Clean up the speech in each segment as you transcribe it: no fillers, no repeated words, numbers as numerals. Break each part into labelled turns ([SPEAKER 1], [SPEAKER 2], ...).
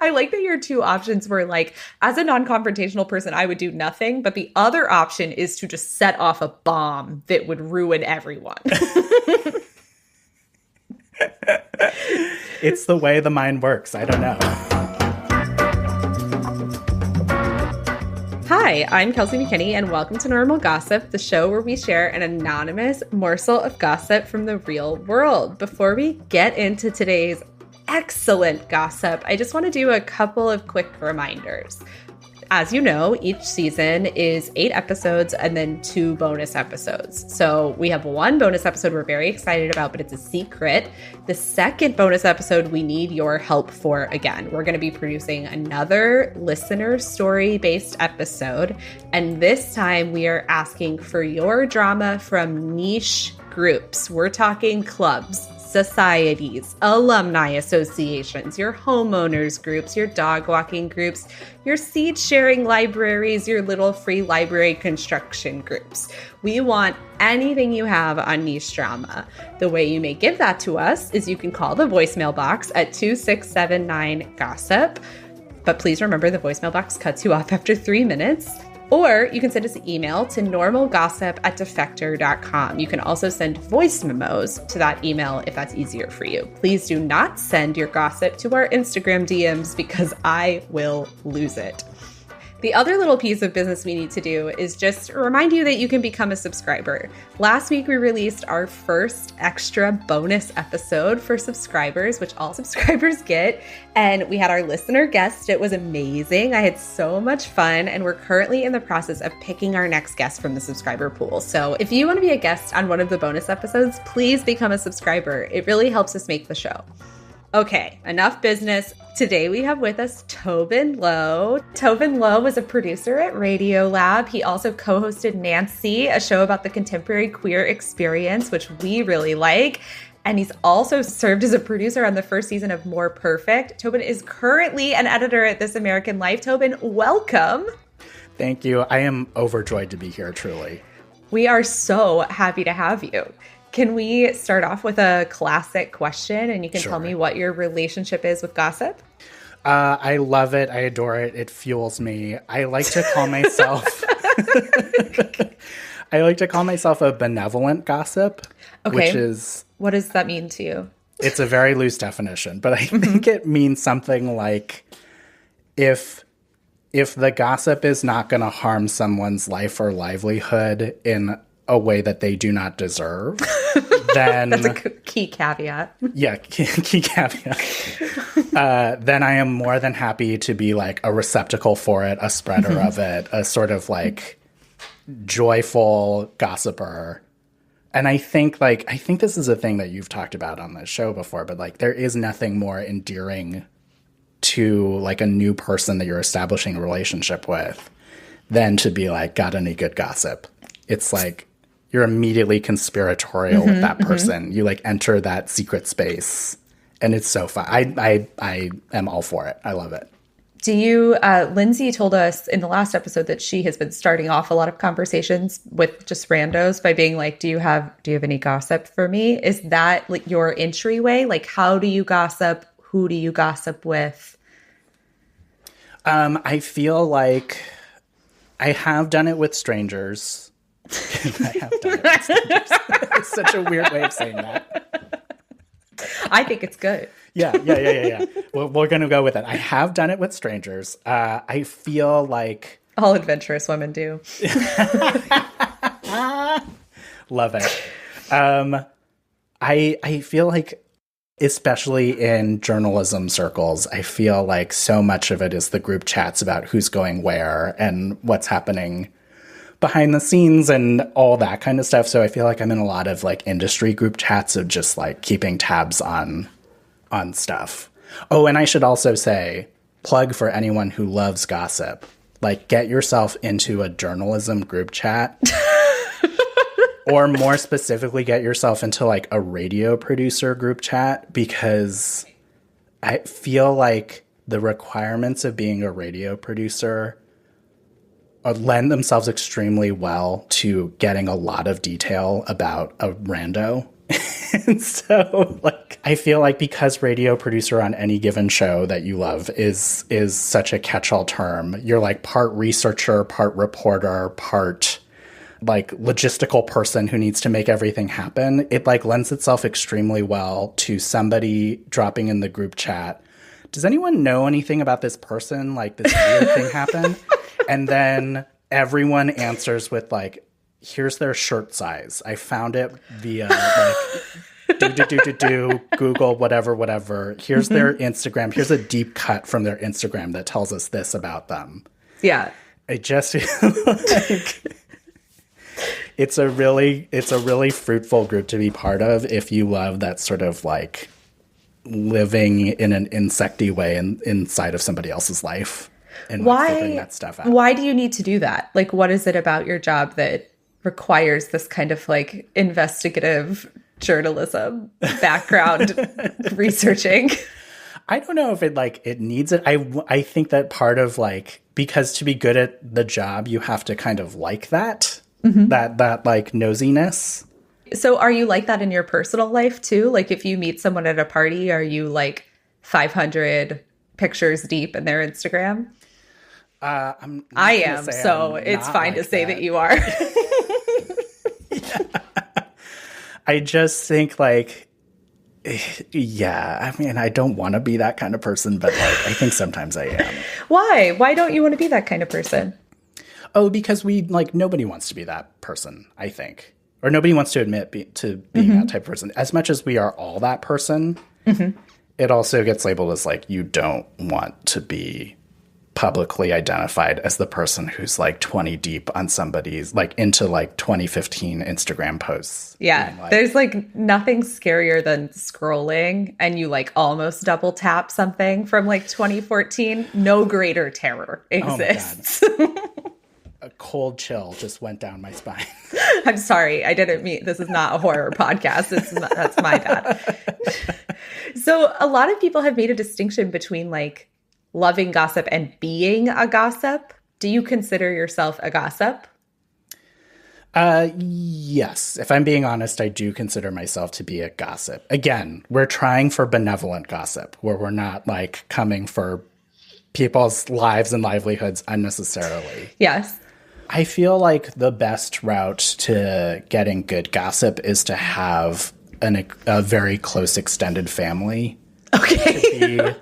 [SPEAKER 1] I like that your two options were like, as a non-confrontational person, I would do nothing. But the other option is to just set off a bomb that would ruin everyone.
[SPEAKER 2] It's the way the mind works. I don't know.
[SPEAKER 1] Hi, I'm Kelsey McKinney, and welcome to Normal Gossip, the show where we share an anonymous morsel of gossip from the real world. Before we get into today's excellent gossip, I just want to do a couple of quick reminders. As you know, each season is 8 episodes and then 2 bonus episodes. So we have one bonus episode we're very excited about, but it's a secret. The second bonus episode we need your help for again. We're going to be producing another listener story-based episode. And this time we are asking for your drama from niche groups. We're talking clubs, societies, alumni associations, your homeowners groups, your dog walking groups, your seed sharing libraries, your little free library construction groups. We want anything you have on niche drama. The way you may give that to us is you can call the voicemail box at 2679-GOSSIP. But please remember the voicemail box cuts you off after 3 minutes. Or you can send us an email to normalgossip@defector.com. You can also send voice memos to that email if that's easier for you. Please do not send your gossip to our Instagram DMs because I will lose it. The other little piece of business we need to do is just remind you that you can become a subscriber. Last week, we released our first extra bonus episode for subscribers, which all subscribers get. And we had our listener guest. It was amazing. I had so much fun. And we're currently in the process of picking our next guest from the subscriber pool. So if you want to be a guest on one of the bonus episodes, please become a subscriber. It really helps us make the show. Okay, enough business. Today we have with us Tobin Low. Tobin Low was a producer at Radiolab. He also co-hosted Nancy, a show about the contemporary queer experience, which we really like. And he's also served as a producer on the first season of More Perfect. Tobin is currently an editor at This American Life. Tobin, welcome.
[SPEAKER 2] Thank you. I am overjoyed to be here, truly.
[SPEAKER 1] We are so happy to have you. Can we start off with a classic question and you can tell me what your relationship is with gossip?
[SPEAKER 2] I love it. I adore it. It fuels me. I like to call myself a benevolent gossip, which is...
[SPEAKER 1] What does that mean to you?
[SPEAKER 2] It's a very loose definition, but I think it means something like if the gossip is not going to harm someone's life or livelihood in a way that they do not deserve, then...
[SPEAKER 1] That's a key caveat.
[SPEAKER 2] Yeah, key caveat. Then I am more than happy to be like a receptacle for it, a spreader of it, a sort of like joyful gossiper. And I think this is a thing that you've talked about on the show before, but like there is nothing more endearing to like a new person that you're establishing a relationship with than to be like, got any good gossip? It's like, you're immediately conspiratorial with that person. You like enter that secret space and it's so fun. I am all for it. I love it.
[SPEAKER 1] Do you, Lindsay told us in the last episode that she has been starting off a lot of conversations with just randos by being like, do you have any gossip for me? Is that like your entryway? Like, how do you gossip? Who do you gossip with?
[SPEAKER 2] I feel like I have done it with strangers. I have done it with strangers. It's such a weird way of saying that.
[SPEAKER 1] I think it's good.
[SPEAKER 2] Yeah. We're going to go with it. I have done it with strangers. I feel like...
[SPEAKER 1] All adventurous women do.
[SPEAKER 2] Love it. I feel like, especially in journalism circles, I feel like so much of it is the group chats about who's going where and what's happening behind the scenes and all that kind of stuff. So I feel like I'm in a lot of like industry group chats of just like keeping tabs on stuff. Oh, and I should also say, plug for anyone who loves gossip, like get yourself into a journalism group chat or more specifically, get yourself into like a radio producer group chat, because I feel like the requirements of being a radio producer lend themselves extremely well to getting a lot of detail about a rando And so, like, I feel like because radio producer on any given show that you love is such a catch-all term, you're like part researcher, part reporter, part like logistical person who needs to make everything happen. It like lends itself extremely well to somebody dropping in the group chat, does anyone know anything about this person? Like, this weird thing happened? And then everyone answers with like, here's their shirt size. I found it via like Google, whatever. Here's their Instagram. Here's a deep cut from their Instagram that tells us this about them.
[SPEAKER 1] Yeah.
[SPEAKER 2] I just feel like it's a really fruitful group to be part of if you love that sort of like living in an insecty way inside of somebody else's life and like, figuring that stuff out.
[SPEAKER 1] Why do you need to do that? Like, what is it about your job that requires this kind of like investigative journalism background researching?
[SPEAKER 2] I don't know if it needs it. I think that part of like, because to be good at the job, you have to kind of like that, that like nosiness.
[SPEAKER 1] So are you like that in your personal life too? Like if you meet someone at a party, are you like 500 pictures deep in their Instagram?
[SPEAKER 2] I am,
[SPEAKER 1] so it's fine like to say that you are.
[SPEAKER 2] I just think like, yeah, I mean, I don't want to be that kind of person, but like, I think sometimes I am.
[SPEAKER 1] Why? Why don't you want to be that kind of person?
[SPEAKER 2] Oh, because nobody wants to be that person, I think. Or nobody wants to admit to being that type of person. As much as we are all that person, it also gets labeled as like, you don't want to be publicly identified as the person who's like 20 deep on somebody's like into like 2015 Instagram posts.
[SPEAKER 1] Yeah. Like, there's like nothing scarier than scrolling and you like almost double tap something from like 2014. No greater terror exists.
[SPEAKER 2] Oh, a cold chill just went down my spine.
[SPEAKER 1] I'm sorry. I didn't mean, this is not a horror podcast. That's my bad. So a lot of people have made a distinction between like loving gossip and being a gossip. Do you consider yourself a gossip?
[SPEAKER 2] Yes. If I'm being honest, I do consider myself to be a gossip. Again, we're trying for benevolent gossip, where we're not like coming for people's lives and livelihoods unnecessarily.
[SPEAKER 1] Yes.
[SPEAKER 2] I feel like the best route to getting good gossip is to have a very close extended family.
[SPEAKER 1] Okay.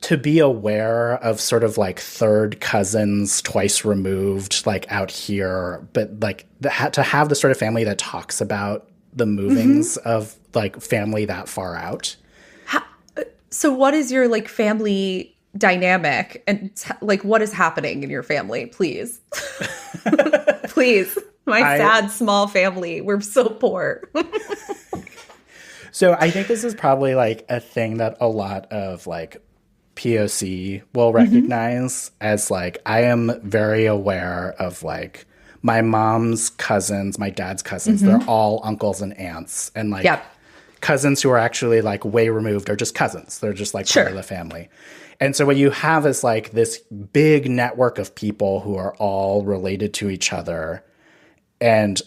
[SPEAKER 2] To be aware of sort of like third cousins twice removed, like out here, but like to have the sort of family that talks about the movings of like family that far out.
[SPEAKER 1] So what is your like family dynamic and like what is happening in your family? Please. Please. My sad small family. We're so poor.
[SPEAKER 2] So I think this is probably like a thing that a lot of like POC will recognize as like, I am very aware of like my mom's cousins, my dad's cousins, they're all uncles and aunts and like cousins who are actually like way removed are just cousins. They're just like part of the family. And so what you have is like this big network of people who are all related to each other. And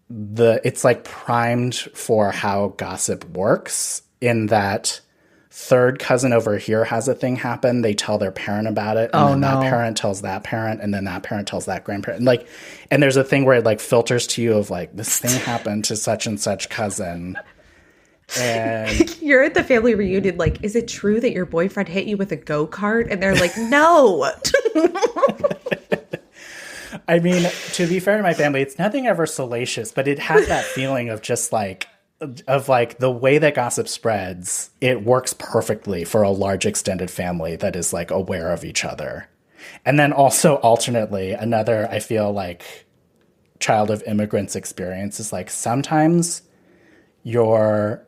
[SPEAKER 2] it's like primed for how gossip works in that third cousin over here has a thing happen. They tell their parent about it. And then that parent tells that parent. And then that parent tells that grandparent. And there's a thing where it like filters to you of like, this thing happened to such and such cousin. And
[SPEAKER 1] you're at the family reunion. Like, is it true that your boyfriend hit you with a go-kart? And they're like, no.
[SPEAKER 2] I mean, to be fair to my family, it's nothing ever salacious, but it has that feeling of just like, the way that gossip spreads, it works perfectly for a large extended family that is like aware of each other. And then also alternately, another, I feel like child of immigrants experience is like sometimes your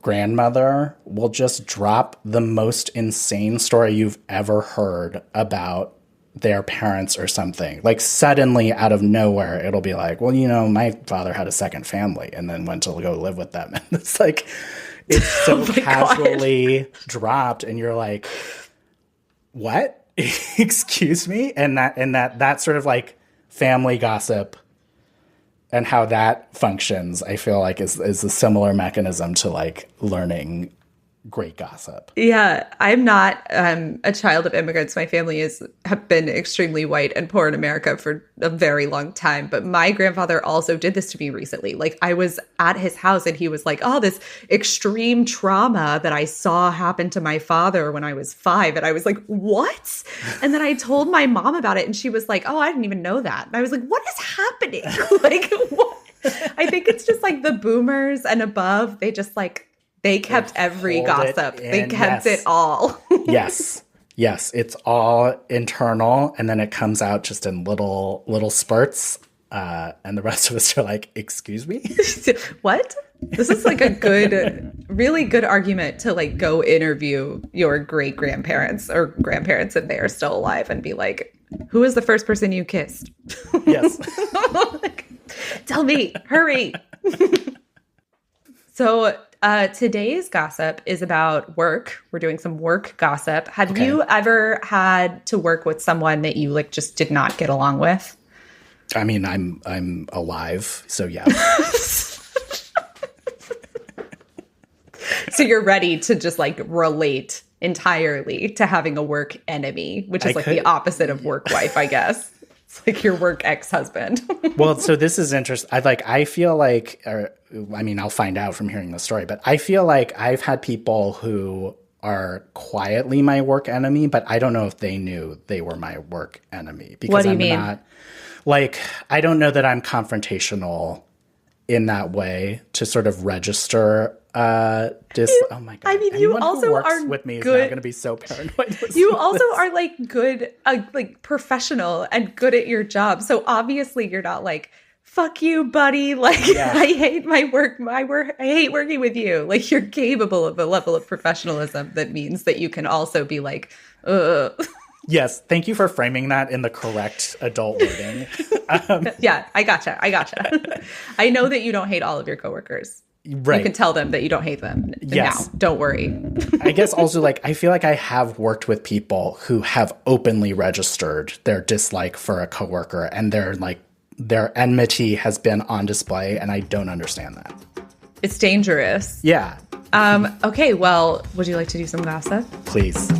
[SPEAKER 2] grandmother will just drop the most insane story you've ever heard about their parents or something. Like suddenly out of nowhere, it'll be like, well, you know, my father had a second family and then went to go live with them. And it's like, it's so casually dropped and you're like, what? Excuse me? And that sort of like family gossip and how that functions, I feel like is a similar mechanism to like learning great gossip.
[SPEAKER 1] Yeah, I'm not a child of immigrants. My family have been extremely white and poor in America for a very long time. But my grandfather also did this to me recently. Like I was at his house and he was like, oh, this extreme trauma that I saw happen to my father when I was 5. And I was like, what? And then I told my mom about it and she was like, oh, I didn't even know that. And I was like, what is happening? Like, what? I think it's just like the boomers and above, they kept every gossip. They kept it all.
[SPEAKER 2] Yes. Yes. It's all internal. And then it comes out just in little spurts. And the rest of us are like, excuse me?
[SPEAKER 1] What? This is like really good argument to like go interview your great grandparents or grandparents if they are still alive and be like, who is the first person you kissed?
[SPEAKER 2] Yes.
[SPEAKER 1] Like, tell me, hurry. So today's gossip is about work. We're doing some work gossip. Have you ever had to work with someone that you like just did not get along with?
[SPEAKER 2] I mean, I'm alive, so yeah.
[SPEAKER 1] So you're ready to just like relate entirely to having a work enemy, which is the opposite of work wife, I guess. It's like your work ex-husband.
[SPEAKER 2] Well, so this is interesting. I feel like, I'll find out from hearing the story, but I feel like I've had people who are quietly my work enemy, but I don't know if they knew they were my work enemy. Because
[SPEAKER 1] what do you mean?
[SPEAKER 2] I don't know that I'm confrontational in that way to sort of register oh my God.
[SPEAKER 1] I mean,
[SPEAKER 2] Anyone
[SPEAKER 1] you also
[SPEAKER 2] who works
[SPEAKER 1] are
[SPEAKER 2] with me
[SPEAKER 1] good.
[SPEAKER 2] Is now going to be so paranoid.
[SPEAKER 1] You also are like good, like professional and good at your job. So obviously you're not like, fuck you, buddy. Like I hate my work. I hate working with you. Like you're capable of a level of professionalism that means that you can also be like, ugh.
[SPEAKER 2] Yes. Thank you for framing that in the correct adult wording.
[SPEAKER 1] Yeah, I gotcha. I know that you don't hate all of your coworkers.
[SPEAKER 2] Right.
[SPEAKER 1] You can tell them that you don't hate them
[SPEAKER 2] yes.
[SPEAKER 1] now. Don't worry.
[SPEAKER 2] I guess also I feel like I have worked with people who have openly registered their dislike for a coworker and their enmity has been on display and I don't understand that.
[SPEAKER 1] It's dangerous.
[SPEAKER 2] Yeah.
[SPEAKER 1] Okay, well, would you like to do some gossip?
[SPEAKER 2] Please.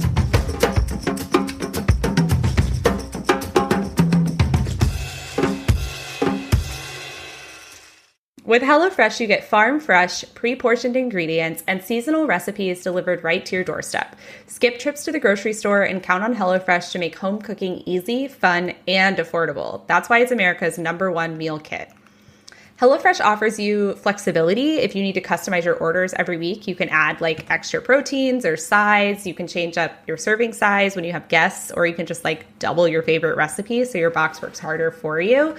[SPEAKER 1] With HelloFresh, you get farm-fresh, pre-portioned ingredients and seasonal recipes delivered right to your doorstep. Skip trips to the grocery store and count on HelloFresh to make home cooking easy, fun, and affordable. That's why it's America's #1 meal kit. HelloFresh offers you flexibility. If you need to customize your orders every week, you can add like extra proteins or sides. You can change up your serving size when you have guests, or you can just like double your favorite recipe so your box works harder for you.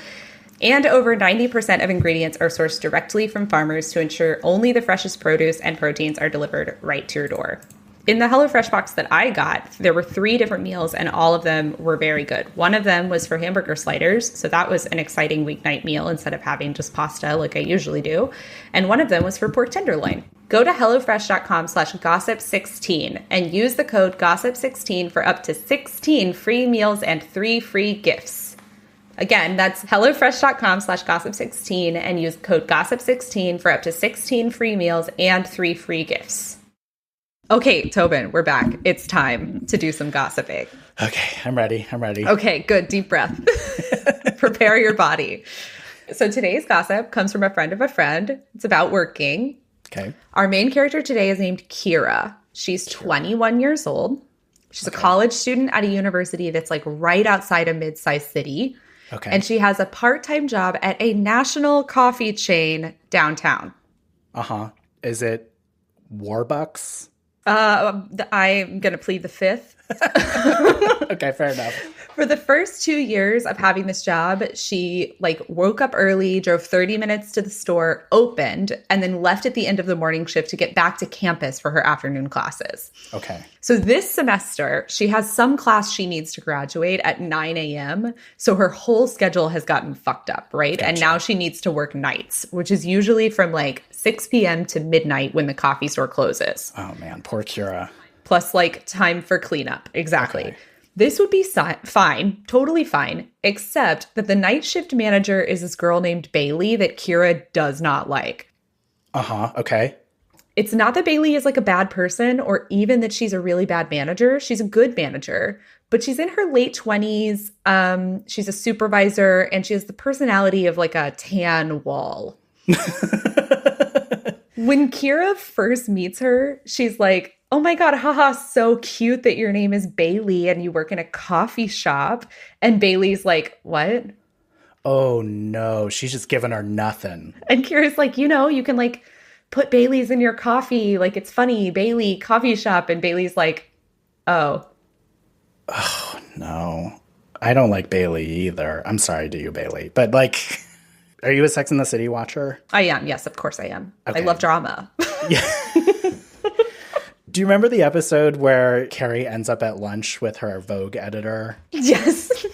[SPEAKER 1] And over 90% of ingredients are sourced directly from farmers to ensure only the freshest produce and proteins are delivered right to your door. In the HelloFresh box that I got, there were 3 different meals and all of them were very good. One of them was for hamburger sliders, so that was an exciting weeknight meal instead of having just pasta like I usually do. And one of them was for pork tenderloin. Go to HelloFresh.com/gossip16 and use the code gossip16 for up to 16 free meals and 3 free gifts. Again, that's HelloFresh.com/gossip16 and use code gossip16 for up to 16 free meals and 3 free gifts. Okay, Tobin, we're back. It's time to do some gossiping.
[SPEAKER 2] Okay, I'm ready.
[SPEAKER 1] Okay, good. Deep breath. Prepare your body. So today's gossip comes from a friend of a friend. It's about working.
[SPEAKER 2] Okay.
[SPEAKER 1] Our main character today is named Kira. She's 21 years old. She's a college student at a university that's like right outside a mid-sized city.
[SPEAKER 2] Okay.
[SPEAKER 1] And she has a part-time job at a national coffee chain downtown.
[SPEAKER 2] Uh-huh. Is it Warbucks?
[SPEAKER 1] I'm going to plead the fifth.
[SPEAKER 2] Okay, fair enough.
[SPEAKER 1] For the first 2 years of having this job, she woke up early, drove 30 minutes to the store, opened, and then left at the end of the morning shift to get back to campus for her afternoon classes.
[SPEAKER 2] Okay.
[SPEAKER 1] So this semester, she has some class she needs to graduate at 9 a.m. So her whole schedule has gotten fucked up, right?
[SPEAKER 2] Gotcha.
[SPEAKER 1] And now she needs to work nights, which is usually from 6 p.m. to midnight when the coffee store closes.
[SPEAKER 2] Oh, man. Poor Kira.
[SPEAKER 1] Plus time for cleanup. Exactly.
[SPEAKER 2] Okay.
[SPEAKER 1] This would be fine, totally fine, except that the night shift manager is this girl named Bailey that Kira does not like.
[SPEAKER 2] Uh-huh, okay.
[SPEAKER 1] It's not that Bailey is like a bad person or even that she's a really bad manager. She's a good manager, but she's in her late 20s. She's a supervisor and she has the personality of like a tan wall. When Kira first meets her, she's like, oh my God, haha, so cute that your name is Bailey and you work in a coffee shop. And Bailey's like, what?
[SPEAKER 2] Oh no, she's just giving her nothing.
[SPEAKER 1] And Kira's like, you know, you can like put Bailey's in your coffee. Like, it's funny, Bailey, coffee shop. And Bailey's like, oh.
[SPEAKER 2] Oh, no. I don't like Bailey either. I'm sorry to you, Bailey. But, like, are you a Sex and the City watcher?
[SPEAKER 1] I am. Yes, of course I am.
[SPEAKER 2] Okay.
[SPEAKER 1] I love drama.
[SPEAKER 2] Yeah. Do you remember the episode where Carrie ends up at lunch with her Vogue editor?
[SPEAKER 1] Yes.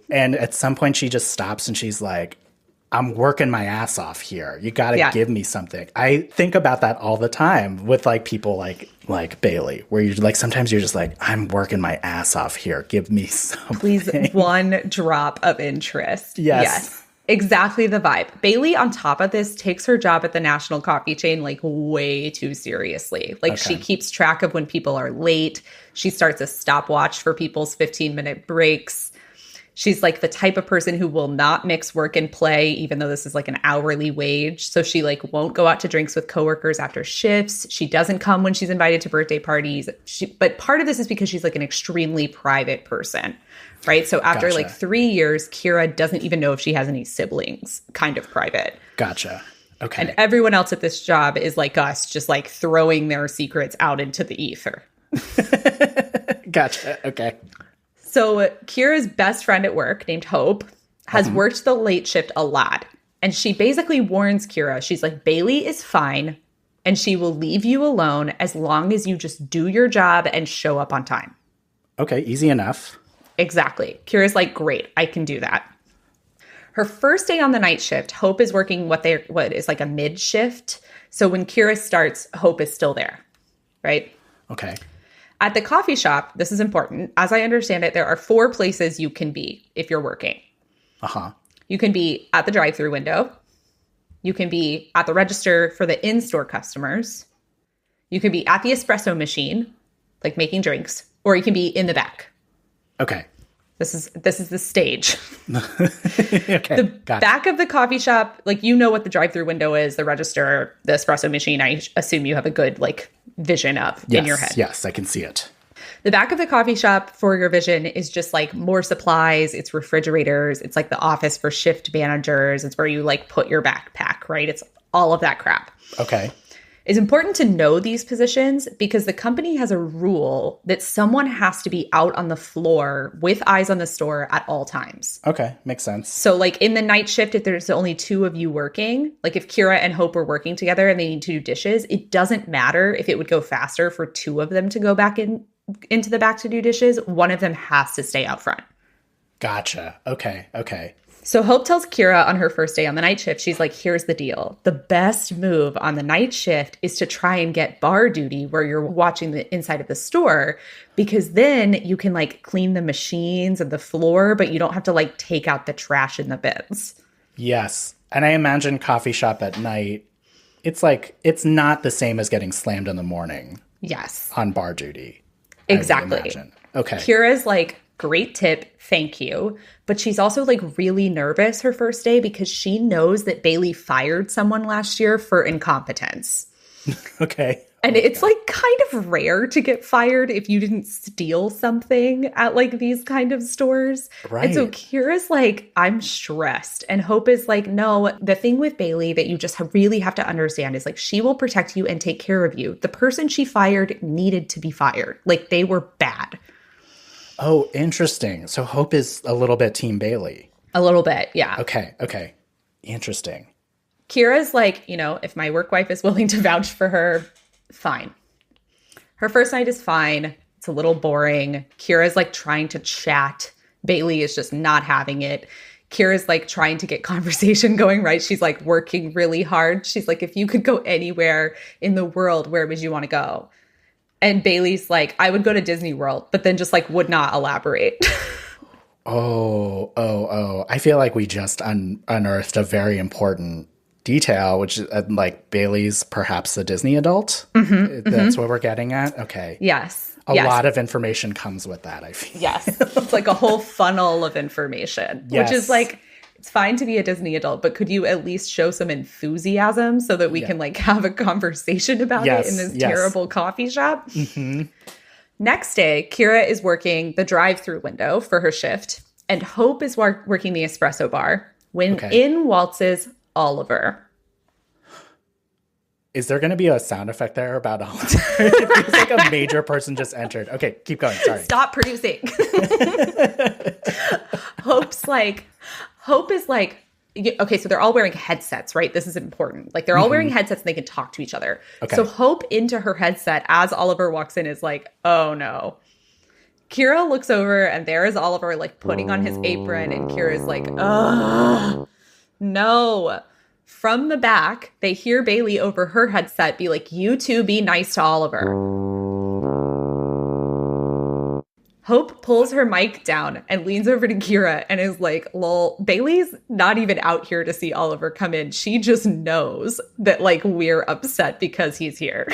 [SPEAKER 2] And at some point she just stops and she's like, I'm working my ass off here. You got to give me something. I think about that all the time with like people like Bailey, where you're like, sometimes you're just like, I'm working my ass off here. Give me something.
[SPEAKER 1] Please, one drop of interest.
[SPEAKER 2] Yes.
[SPEAKER 1] Exactly the vibe. Bailey, on top of this, takes her job at the national coffee chain like way too seriously. Like she keeps track of when people are late. She starts a stopwatch for people's 15-minute breaks. She's like the type of person who will not mix work and play, even though this is like an hourly wage. So she like won't go out to drinks with coworkers after shifts. She doesn't come when she's invited to birthday parties. But part of this is because she's like an extremely private person, right? So after like 3 years, Kira doesn't even know if she has any siblings, kind of private.
[SPEAKER 2] Gotcha. Okay.
[SPEAKER 1] And everyone else at this job is like us, just like throwing their secrets out into the ether.
[SPEAKER 2] Gotcha. Okay.
[SPEAKER 1] So Kira's best friend at work, named Hope, has worked the late shift a lot. And she basically warns Kira. She's like, Bailey is fine, and she will leave you alone as long as you just do your job and show up on time.
[SPEAKER 2] Okay, easy enough.
[SPEAKER 1] Exactly. Kira's like, great, I can do that. Her first day on the night shift, Hope is working what is like a mid shift. So when Kira starts, Hope is still there, right?
[SPEAKER 2] Okay.
[SPEAKER 1] At the coffee shop, this is important. As I understand it, there are 4 places you can be if you're working.
[SPEAKER 2] Uh-huh.
[SPEAKER 1] You can be at the drive-thru window. You can be at the register for the in-store customers. You can be at the espresso machine, like making drinks, or you can be in the back.
[SPEAKER 2] Okay.
[SPEAKER 1] This is the stage.
[SPEAKER 2] Okay.
[SPEAKER 1] The back of the coffee shop, like, you know what the drive-thru window is, the register, the espresso machine. I assume you have a good like vision of in your head.
[SPEAKER 2] Yes, I can see it.
[SPEAKER 1] The back of the coffee shop for your vision is just like more supplies. It's refrigerators. It's like the office for shift managers. It's where you like put your backpack, right? It's all of that crap.
[SPEAKER 2] Okay.
[SPEAKER 1] It's important to know these positions because the company has a rule that someone has to be out on the floor with eyes on the store at all times.
[SPEAKER 2] Okay, makes sense.
[SPEAKER 1] So like in the night shift, if there's only 2 of you working, like if Kira and Hope are working together and they need to do dishes, it doesn't matter if it would go faster for 2 of them to go back into the back to do dishes. One of them has to stay out front.
[SPEAKER 2] Gotcha. Okay.
[SPEAKER 1] So Hope tells Kira on her first day on the night shift, she's like, here's the deal. The best move on the night shift is to try and get bar duty where you're watching the inside of the store, because then you can like clean the machines and the floor, but you don't have to like take out the trash in the bins.
[SPEAKER 2] Yes. And I imagine coffee shop at night, it's like, it's not the same as getting slammed in the morning.
[SPEAKER 1] Yes.
[SPEAKER 2] On bar duty.
[SPEAKER 1] Exactly.
[SPEAKER 2] Okay.
[SPEAKER 1] Kira's like, great tip, thank you. But she's also like really nervous her first day because she knows that Bailey fired someone last year for incompetence.
[SPEAKER 2] Okay.
[SPEAKER 1] And it's like kind of rare to get fired if you didn't steal something at like these kind of stores.
[SPEAKER 2] Right.
[SPEAKER 1] And so Kira's like, I'm stressed. And Hope is like, no, the thing with Bailey that you just really have to understand is like, she will protect you and take care of you. The person she fired needed to be fired. Like they were bad.
[SPEAKER 2] Oh, interesting. So Hope is a little bit Team Bailey.
[SPEAKER 1] A little bit, yeah.
[SPEAKER 2] Okay. Interesting.
[SPEAKER 1] Kira's like, you know, if my work wife is willing to vouch for her, fine. Her first night is fine. It's a little boring. Kira's like trying to chat. Bailey is just not having it. Kira's like trying to get conversation going, right? She's like working really hard. She's like, if you could go anywhere in the world, where would you want to go? And Bailey's like, I would go to Disney World, but then just like would not elaborate.
[SPEAKER 2] Oh. I feel like we just unearthed a very important detail, which is like Bailey's perhaps a Disney adult. That's what we're getting at. Okay.
[SPEAKER 1] Yes.
[SPEAKER 2] A lot of information comes with that, I feel.
[SPEAKER 1] Yes. It's like a whole funnel of information, which is like, it's fine to be a Disney adult, but could you at least show some enthusiasm so that we can like have a conversation about it in this terrible coffee shop? Next day, Kira is working the drive-through window for her shift, and Hope is working the espresso bar when in waltzes Oliver.
[SPEAKER 2] Is there going to be a sound effect there about Oliver? It feels like a major person just entered. Okay, keep going. Sorry.
[SPEAKER 1] Stop producing. Hope is like, okay, so they're all wearing headsets, right? This is important. Like they're all wearing headsets and they can talk to each other. Okay. So Hope into her headset as Oliver walks in is like, oh no. Kira looks over and there is Oliver like putting on his apron and Kira's like, oh no. From the back, they hear Bailey over her headset be like, you two be nice to Oliver. Hope pulls her mic down and leans over to Kira and is like, lol, Bailey's not even out here to see Oliver come in. She just knows that like we're upset because he's here.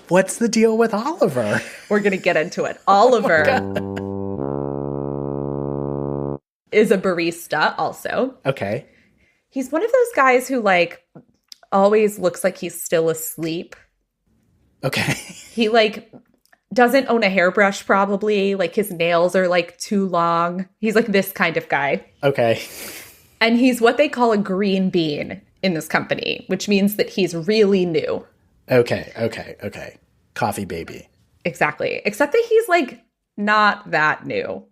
[SPEAKER 2] What's the deal with Oliver?
[SPEAKER 1] We're going to get into it. Oliver is a barista also.
[SPEAKER 2] Okay.
[SPEAKER 1] He's one of those guys who like always looks like he's still asleep.
[SPEAKER 2] Okay.
[SPEAKER 1] He like doesn't own a hairbrush probably. Like his nails are like too long. He's like this kind of guy.
[SPEAKER 2] Okay.
[SPEAKER 1] And he's what they call a green bean in this company, which means that he's really new.
[SPEAKER 2] Okay. Coffee baby.
[SPEAKER 1] Exactly. Except that he's like not that new.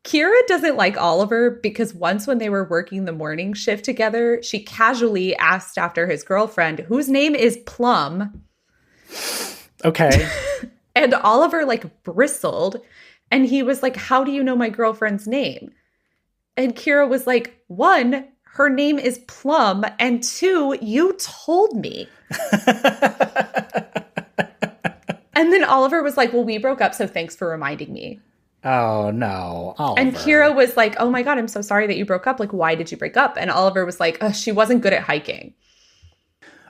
[SPEAKER 1] Kira doesn't like Oliver because once when they were working the morning shift together, she casually asked after his girlfriend, whose name is Plum.
[SPEAKER 2] Okay.
[SPEAKER 1] And Oliver like bristled and he was like, how do you know my girlfriend's name? And Kira was like, 1, her name is Plum, and 2, you told me. And then Oliver was like, well, we broke up, so thanks for reminding me.
[SPEAKER 2] Oh, no. Oliver.
[SPEAKER 1] And Kira was like, oh my God, I'm so sorry that you broke up. Like, why did you break up? And Oliver was like, she wasn't good at hiking.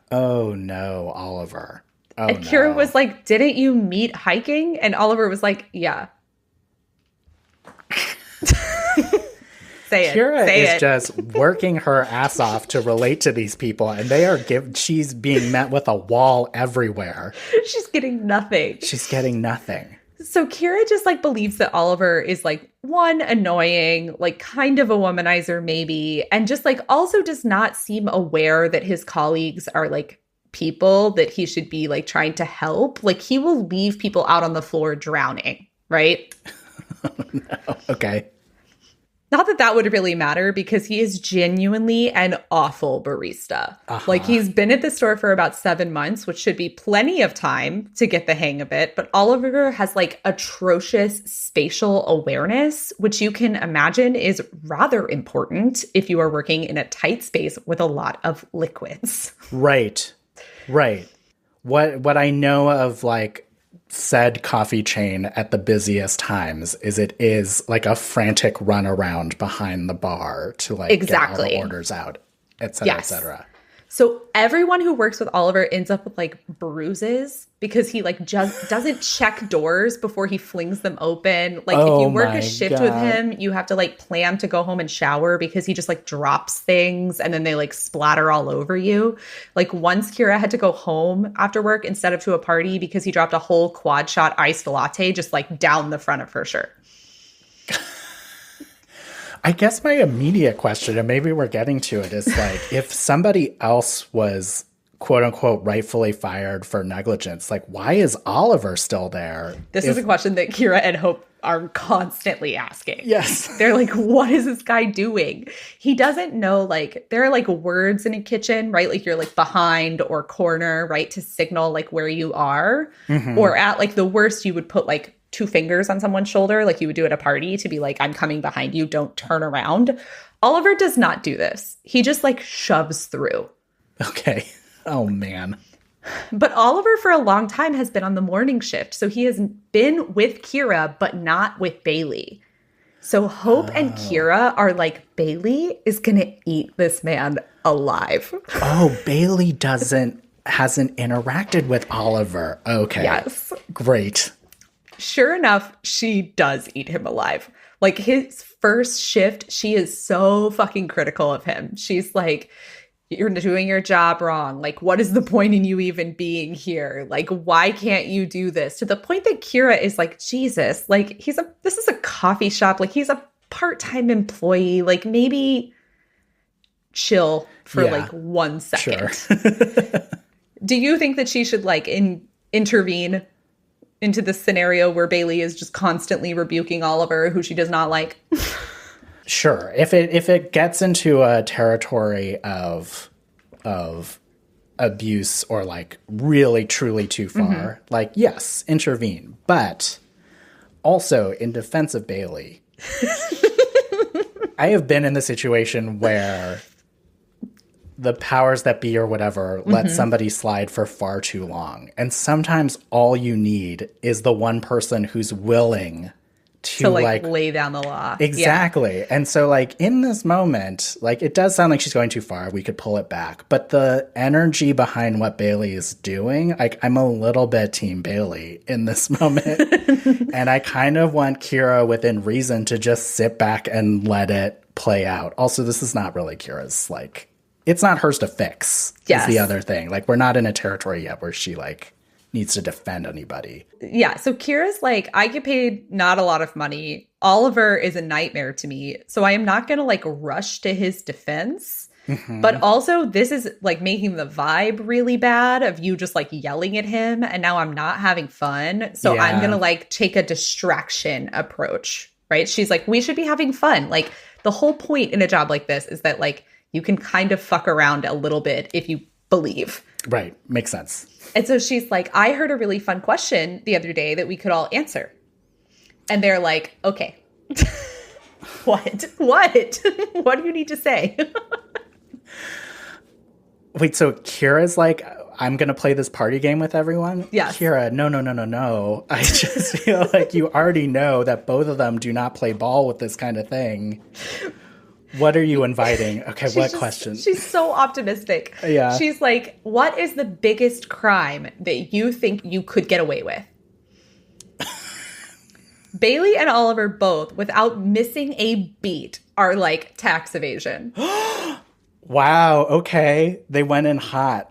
[SPEAKER 2] Oh, no, Oliver. Oh,
[SPEAKER 1] and Kira was like, didn't you meet hiking? And Oliver was like, yeah. Say it.
[SPEAKER 2] Kira
[SPEAKER 1] Say
[SPEAKER 2] is
[SPEAKER 1] it.
[SPEAKER 2] just working her ass off to relate to these people, and they are she's being met with a wall everywhere.
[SPEAKER 1] She's getting nothing. So Kira just like believes that Oliver is like, 1, annoying, like kind of a womanizer maybe, and just like also does not seem aware that his colleagues are like people that he should be like trying to help. Like he will leave people out on the floor drowning, right?
[SPEAKER 2] No. Okay.
[SPEAKER 1] Not that that would really matter because he is genuinely an awful barista. Like he's been at the store for about 7 months, which should be plenty of time to get the hang of it. But Oliver has like atrocious spatial awareness, which you can imagine is rather important if you are working in a tight space with a lot of liquids.
[SPEAKER 2] Right. What I know of like said coffee chain at the busiest times is it is like a frantic run around behind the bar to like get all the orders out, et cetera, et cetera.
[SPEAKER 1] So everyone who works with Oliver ends up with like bruises because he like just doesn't check doors before he flings them open. Like if you work a shift with him, you have to like plan to go home and shower because he just like drops things and then they like splatter all over you. Like once Kira had to go home after work instead of to a party because he dropped a whole quad shot iced latte just like down the front of her shirt.
[SPEAKER 2] I guess my immediate question, and maybe we're getting to it, is like, if somebody else was quote unquote rightfully fired for negligence, like why is Oliver still there?
[SPEAKER 1] This is a question that Kira and Hope are constantly asking.
[SPEAKER 2] Yes.
[SPEAKER 1] They're like, what is this guy doing? He doesn't know, like, there are like words in a kitchen, right? Like you're like behind or corner, right? To signal like where you are. Mm-hmm. Or at like the worst, you would put like 2 fingers on someone's shoulder, like you would do at a party to be like, I'm coming behind you, don't turn around. Oliver does not do this. He just like shoves through.
[SPEAKER 2] Okay. Oh, man.
[SPEAKER 1] But Oliver for a long time has been on the morning shift. So he has been with Kira, but not with Bailey. So Hope and Kira are like, Bailey is going to eat this man alive.
[SPEAKER 2] Oh, Bailey hasn't interacted with Oliver. Okay.
[SPEAKER 1] Yes.
[SPEAKER 2] Great.
[SPEAKER 1] Sure enough, she does eat him alive. Like his first shift, she is so fucking critical of him. She's like, you're doing your job wrong. Like, what is the point in you even being here? Like, why can't you do this? To the point that Kira is like, Jesus, like this is a coffee shop. Like he's a part-time employee. Like maybe chill for like 1 second. Sure. Do you think that she should like intervene into this scenario where Bailey is just constantly rebuking Oliver, who she does not like?
[SPEAKER 2] Sure. If it gets into a territory of abuse or like really truly too far, like yes, intervene. But also in defense of Bailey, I have been in the situation where the powers that be or whatever let somebody slide for far too long. And sometimes all you need is the one person who's willing to like
[SPEAKER 1] lay down the law.
[SPEAKER 2] Exactly. Yeah. And so like in this moment, like it does sound like she's going too far. We could pull it back. But the energy behind what Bailey is doing, like I'm a little bit team Bailey in this moment. And I kind of want Kira within reason to just sit back and let it play out. Also, this is not really Kira's like, it's not hers to fix. Yes. Is the other thing. Like we're not in a territory yet where she like needs to defend anybody.
[SPEAKER 1] Yeah. So Kira's like, I get paid not a lot of money. Oliver is a nightmare to me. So I am not going to like rush to his defense. But also this is like making the vibe really bad of you just like yelling at him. And now I'm not having fun. So I'm going to like take a distraction approach, right? She's like, we should be having fun. Like the whole point in a job like this is that like you can kind of fuck around a little bit if you believe.
[SPEAKER 2] Right. Makes sense.
[SPEAKER 1] And so she's like, I heard a really fun question the other day that we could all answer. And they're like, okay. What? What do you need to say?
[SPEAKER 2] Wait, so Kira's like, I'm going to play this party game with everyone?
[SPEAKER 1] Yes.
[SPEAKER 2] Kira, no. I just feel like you already know that both of them do not play ball with this kind of thing. What are you inviting? Okay, what question?
[SPEAKER 1] She's so optimistic.
[SPEAKER 2] Yeah.
[SPEAKER 1] She's like, what is the biggest crime that you think you could get away with? Bailey and Oliver both, without missing a beat, are like tax evasion.
[SPEAKER 2] Wow, okay. They went in hot.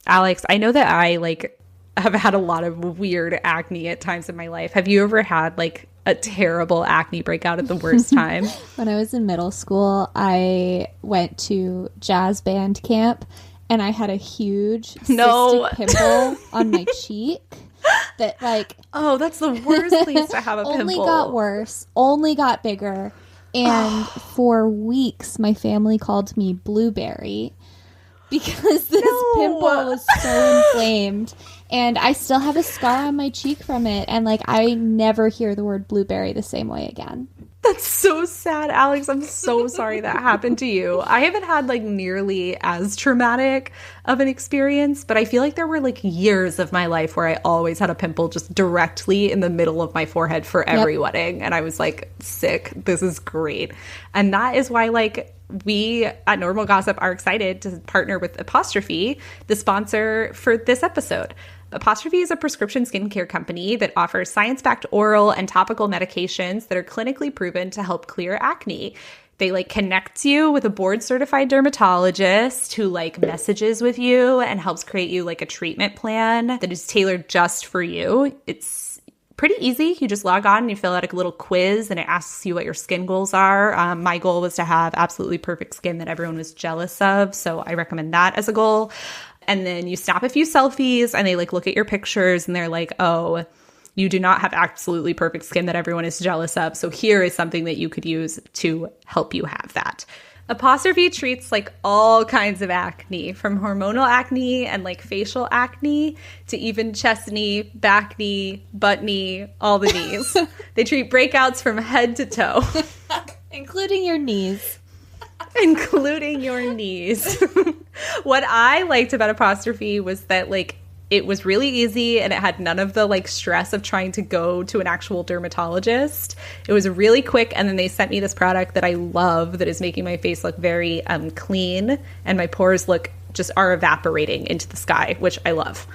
[SPEAKER 1] Alex, I know that I like have had a lot of weird acne at times in my life. Have you ever had like a terrible acne breakout at the worst time?
[SPEAKER 3] When I was in middle school, I went to jazz band camp and I had a huge cystic pimple on my cheek that like...
[SPEAKER 1] Oh, that's the worst place to have a pimple.
[SPEAKER 3] Only got worse, only got bigger. And for weeks, my family called me Blueberry because this pimple was so inflamed. And I still have a scar on my cheek from it. And, like, I never hear the word blueberry the same way again.
[SPEAKER 1] That's so sad, Alex. I'm so sorry that happened to you. I haven't had, like, nearly as traumatic of an experience. But I feel like there were, like, years of my life where I always had a pimple just directly in the middle of my forehead for every wedding. And I was, like, sick. This is great. And that is why, like... we at Normal Gossip are excited to partner with Apostrophe, the sponsor for this episode. Apostrophe is a prescription skincare company that offers science-backed oral and topical medications that are clinically proven to help clear acne. They like connect you with a board-certified dermatologist who like messages with you and helps create you like a treatment plan that is tailored just for you. It's pretty easy. You just log on and you fill out a little quiz and it asks you what your skin goals are. My goal was to have absolutely perfect skin that everyone was jealous of. So I recommend that as a goal. And then you snap a few selfies and they like look at your pictures and they're like, oh, you do not have absolutely perfect skin that everyone is jealous of. So here is something that you could use to help you have that. Apostrophe treats like all kinds of acne, from hormonal acne and like facial acne to even chest knee, back knee, butt knee, all the knees. They treat breakouts from head to toe.
[SPEAKER 3] Including your knees.
[SPEAKER 1] Including your knees. What I liked about Apostrophe was that like it was really easy and it had none of the like stress of trying to go to an actual dermatologist. It was really quick, and then they sent me this product that I love that is making my face look very clean, and my pores are evaporating into the sky, which I love.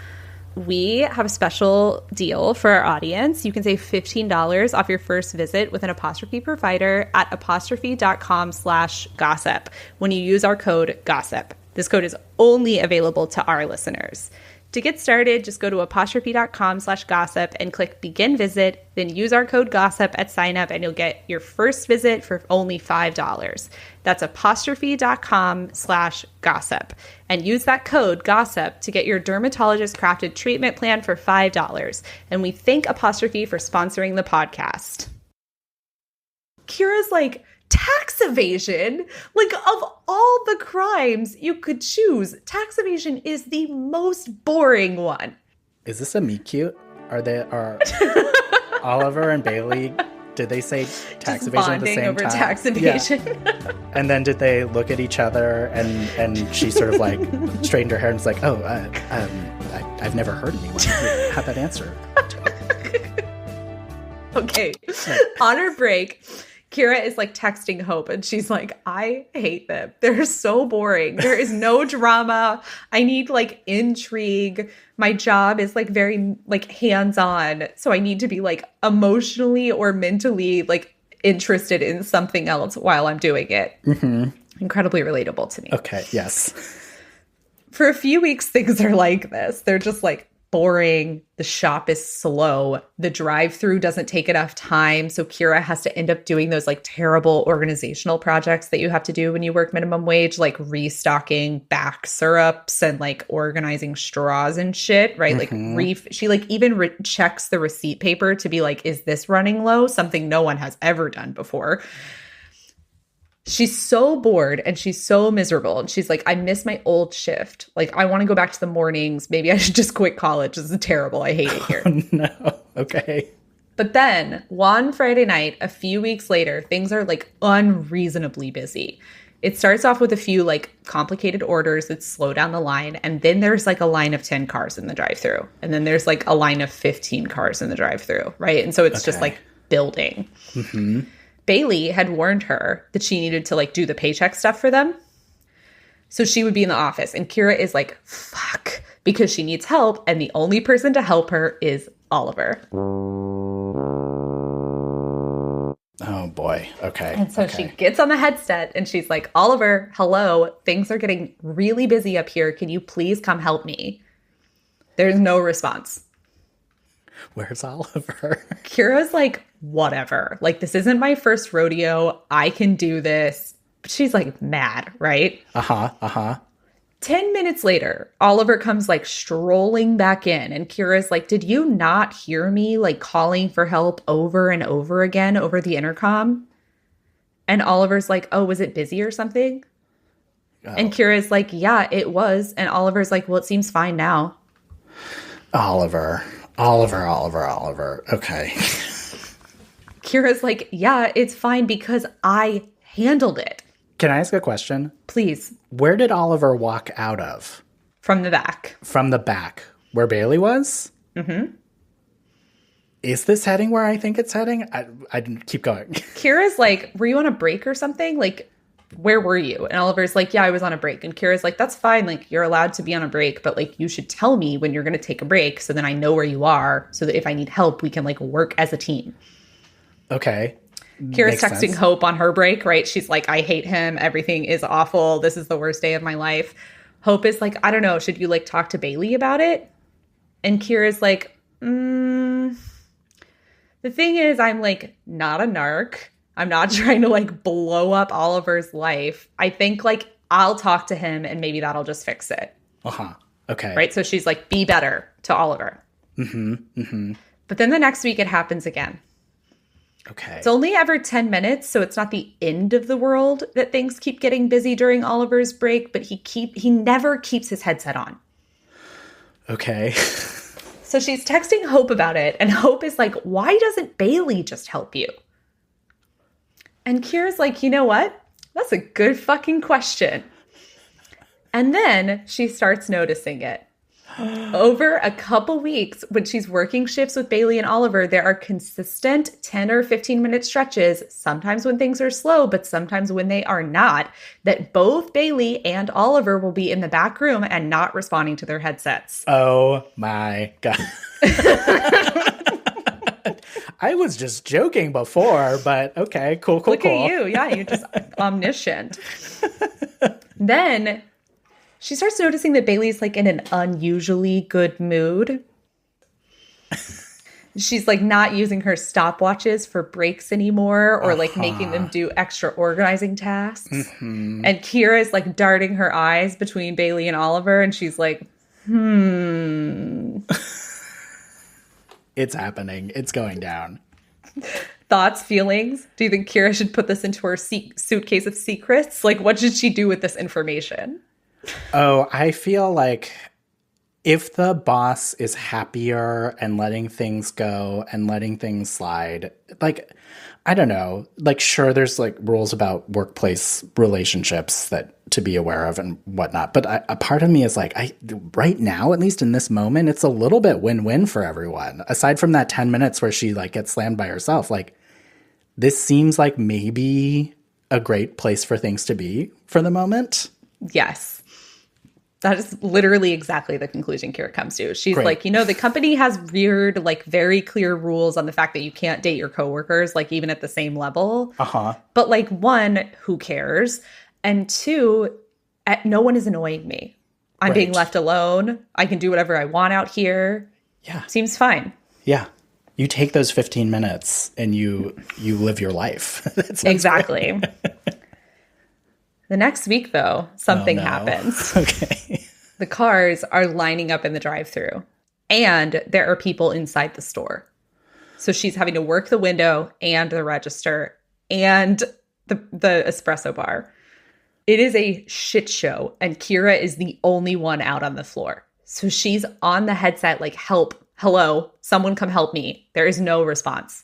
[SPEAKER 1] We have a special deal for our audience. You can save $15 off your first visit with an Apostrophe provider at apostrophe.com/gossip when you use our code GOSSIP. This code is only available to our listeners. To get started, just go to apostrophe.com/gossip and click begin visit, then use our code GOSSIP at sign up and you'll get your first visit for only $5. That's apostrophe.com/gossip and use that code GOSSIP to get your dermatologist crafted treatment plan for $5. And we thank Apostrophe for sponsoring the podcast. Kira's like, tax evasion? Like, of all the crimes you could choose, tax evasion is the most boring one.
[SPEAKER 2] Is this a meet cute? Are Oliver and Bailey, did they say tax
[SPEAKER 1] Just
[SPEAKER 2] evasion at the
[SPEAKER 1] bonding
[SPEAKER 2] same
[SPEAKER 1] over
[SPEAKER 2] time?
[SPEAKER 1] tax evasion.
[SPEAKER 2] Yeah. And then did they look at each other and she sort of like straightened her hair and was like, I've never heard anyone have that answer.
[SPEAKER 1] Okay. On her break, Kira is like texting Hope and she's like, I hate them. They're so boring. There is no drama. I need like intrigue. My job is like very like hands-on. So I need to be like emotionally or mentally like interested in something else while I'm doing it. Mm-hmm. Incredibly relatable to me.
[SPEAKER 2] Okay, yes.
[SPEAKER 1] For a few weeks, things are like this. They're just like boring. The shop is slow. The drive-through doesn't take enough time. So Kira has to end up doing those like terrible organizational projects that you have to do when you work minimum wage, like restocking back syrups and like organizing straws and shit, right?
[SPEAKER 2] Mm-hmm.
[SPEAKER 1] Like she like even checks the receipt paper to be like, is this running low? Something no one has ever done before. She's so bored and she's so miserable. And she's like, I miss my old shift. Like, I want to go back to the mornings. Maybe I should just quit college. This is terrible. I hate it here.
[SPEAKER 2] Oh, no. Okay.
[SPEAKER 1] But then one Friday night, a few weeks later, things are like unreasonably busy. It starts off with a few like complicated orders that slow down the line. And then there's like a line of 10 cars in the drive-thru. And then there's like a line of 15 cars in the drive-thru, right? And so it's just like building. Mm-hmm. Bailey had warned her that she needed to like do the paycheck stuff for them. So she would be in the office and Kira is like, fuck, because she needs help. And the only person to help her is Oliver.
[SPEAKER 2] Oh boy. Okay.
[SPEAKER 1] And so she gets on the headset and she's like, Oliver, hello, things are getting really busy up here. Can you please come help me? There's no response.
[SPEAKER 2] Where's Oliver?
[SPEAKER 1] Kira's like, whatever. Like, this isn't my first rodeo. I can do this. But she's like mad, right? 10 minutes later, Oliver comes like strolling back in and Kira's like, did you not hear me like calling for help over and over again over the intercom? And Oliver's like, oh, was it busy or something? Oh. And Kira's like, yeah, it was. And Oliver's like, well, it seems fine now.
[SPEAKER 2] Oliver. Okay.
[SPEAKER 1] Kira's like, yeah, it's fine because I handled it.
[SPEAKER 2] Can I ask a question?
[SPEAKER 1] Please.
[SPEAKER 2] Where did Oliver walk out of?
[SPEAKER 1] From the back.
[SPEAKER 2] From the back. Where Bailey was? Mm-hmm. Is this heading where I think it's heading? I keep going.
[SPEAKER 1] Kira's like, were you on a break or something? Like, where were you? And Oliver's like, yeah, I was on a break. And Kira's like, that's fine. Like, you're allowed to be on a break, but like, you should tell me when you're going to take a break so then I know where you are so that if I need help, we can like work as a team.
[SPEAKER 2] Okay.
[SPEAKER 1] Kira's texting Hope on her break, right? She's like, I hate him. Everything is awful. This is the worst day of my life. Hope is like, I don't know. Should you like talk to Bailey about it? And Kira's like, the thing is, I'm like not a narc. I'm not trying to like blow up Oliver's life. I think like I'll talk to him and maybe that'll just fix it.
[SPEAKER 2] Okay.
[SPEAKER 1] Right. So she's like, be better to Oliver. But then the next week it happens again.
[SPEAKER 2] Okay.
[SPEAKER 1] It's only ever 10 minutes, so it's not the end of the world that things keep getting busy during Oliver's break, but he never keeps his headset on.
[SPEAKER 2] Okay.
[SPEAKER 1] So she's texting Hope about it, and Hope is like, why doesn't Bailey just help you? And Kira's like, you know what? That's a good fucking question. And then she starts noticing it. Over a couple weeks, when she's working shifts with Bailey and Oliver, there are consistent 10 or 15-minute stretches, sometimes when things are slow, but sometimes when they are not, that both Bailey and Oliver will be in the back room and not responding to their headsets.
[SPEAKER 2] Oh my God. I was just joking before, but okay, cool.
[SPEAKER 1] Look at you. Yeah, you're just omniscient. Then she starts noticing that Bailey's like in an unusually good mood. She's like not using her stopwatches for breaks anymore or like making them do extra organizing tasks. Mm-hmm. And Kira is like darting her eyes between Bailey and Oliver. And she's like,
[SPEAKER 2] It's happening. It's going down.
[SPEAKER 1] Thoughts, feelings? Do you think Kira should put this into her suitcase of secrets? Like, what should she do with this information?
[SPEAKER 2] Oh, I feel like if the boss is happier and letting things go and letting things slide, like, I don't know, like, sure, there's like rules about workplace relationships that to be aware of and whatnot. But a part of me is like, right now, at least in this moment, it's a little bit win-win for everyone. Aside from that 10 minutes where she like gets slammed by herself, like this seems like maybe a great place for things to be for the moment.
[SPEAKER 1] Yes. That is literally exactly the conclusion Kira comes to. She's
[SPEAKER 2] Great.
[SPEAKER 1] like, you know, the company has weird, like very clear rules on the fact that you can't date your coworkers, like even at the same level. But like, one, who cares? And two, no one is annoying me. I'm being left alone. I can do whatever I want out here.
[SPEAKER 2] Yeah.
[SPEAKER 1] Seems fine.
[SPEAKER 2] Yeah. You take those 15 minutes and you live your life.
[SPEAKER 1] Exactly. The next week, though, something happens.
[SPEAKER 2] Okay.
[SPEAKER 1] The cars are lining up in the drive-thru, and there are people inside the store. So she's having to work the window and the register and the espresso bar. It is a shit show, and Kira is the only one out on the floor. So she's on the headset like, help, hello, someone come help me. There is no response.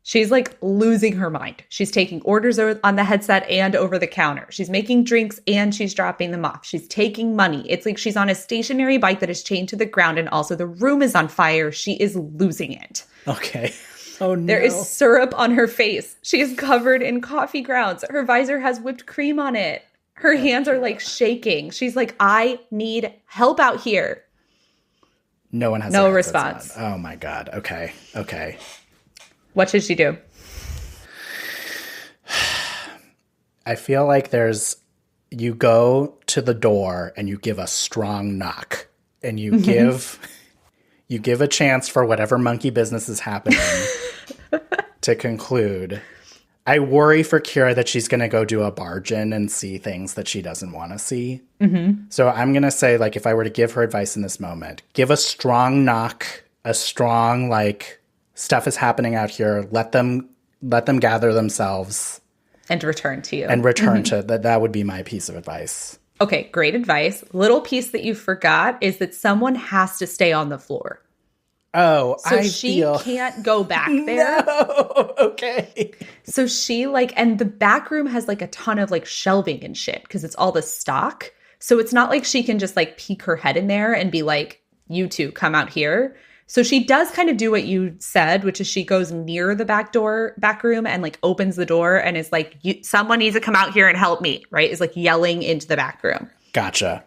[SPEAKER 1] She's like losing her mind. She's taking orders on the headset and over the counter. She's making drinks and she's dropping them off. She's taking money. It's like she's on a stationary bike that is chained to the ground, and also the room is on fire. She is losing it.
[SPEAKER 2] Okay. Oh, no.
[SPEAKER 1] There is syrup on her face. She is covered in coffee grounds. Her visor has whipped cream on it. Her hands are like shaking. She's like, I need help out here.
[SPEAKER 2] No one has
[SPEAKER 1] no response.
[SPEAKER 2] Oh my God. Okay. Okay.
[SPEAKER 1] What should she do?
[SPEAKER 2] I feel like you go to the door and you give a strong knock and you give a chance for whatever monkey business is happening to conclude. I worry for Kira that she's going to go do a bargain and see things that she doesn't want to see. Mm-hmm. So I'm going to say, like, if I were to give her advice in this moment, give a strong knock, a strong, like, stuff is happening out here. Let them gather themselves.
[SPEAKER 1] And return to you.
[SPEAKER 2] And return to that. That would be my piece of advice.
[SPEAKER 1] Okay, great advice. Little piece that you forgot is that someone has to stay on the floor.
[SPEAKER 2] Oh,
[SPEAKER 1] so she can't go back there.
[SPEAKER 2] No. Okay.
[SPEAKER 1] So she and the back room has like a ton of like shelving and shit because it's all the stock. So it's not like she can just like peek her head in there and be like, you two come out here. So she does kind of do what you said, which is she goes near the back room and like opens the door and is like, someone needs to come out here and help me, right? Is like yelling into the back room.
[SPEAKER 2] Gotcha.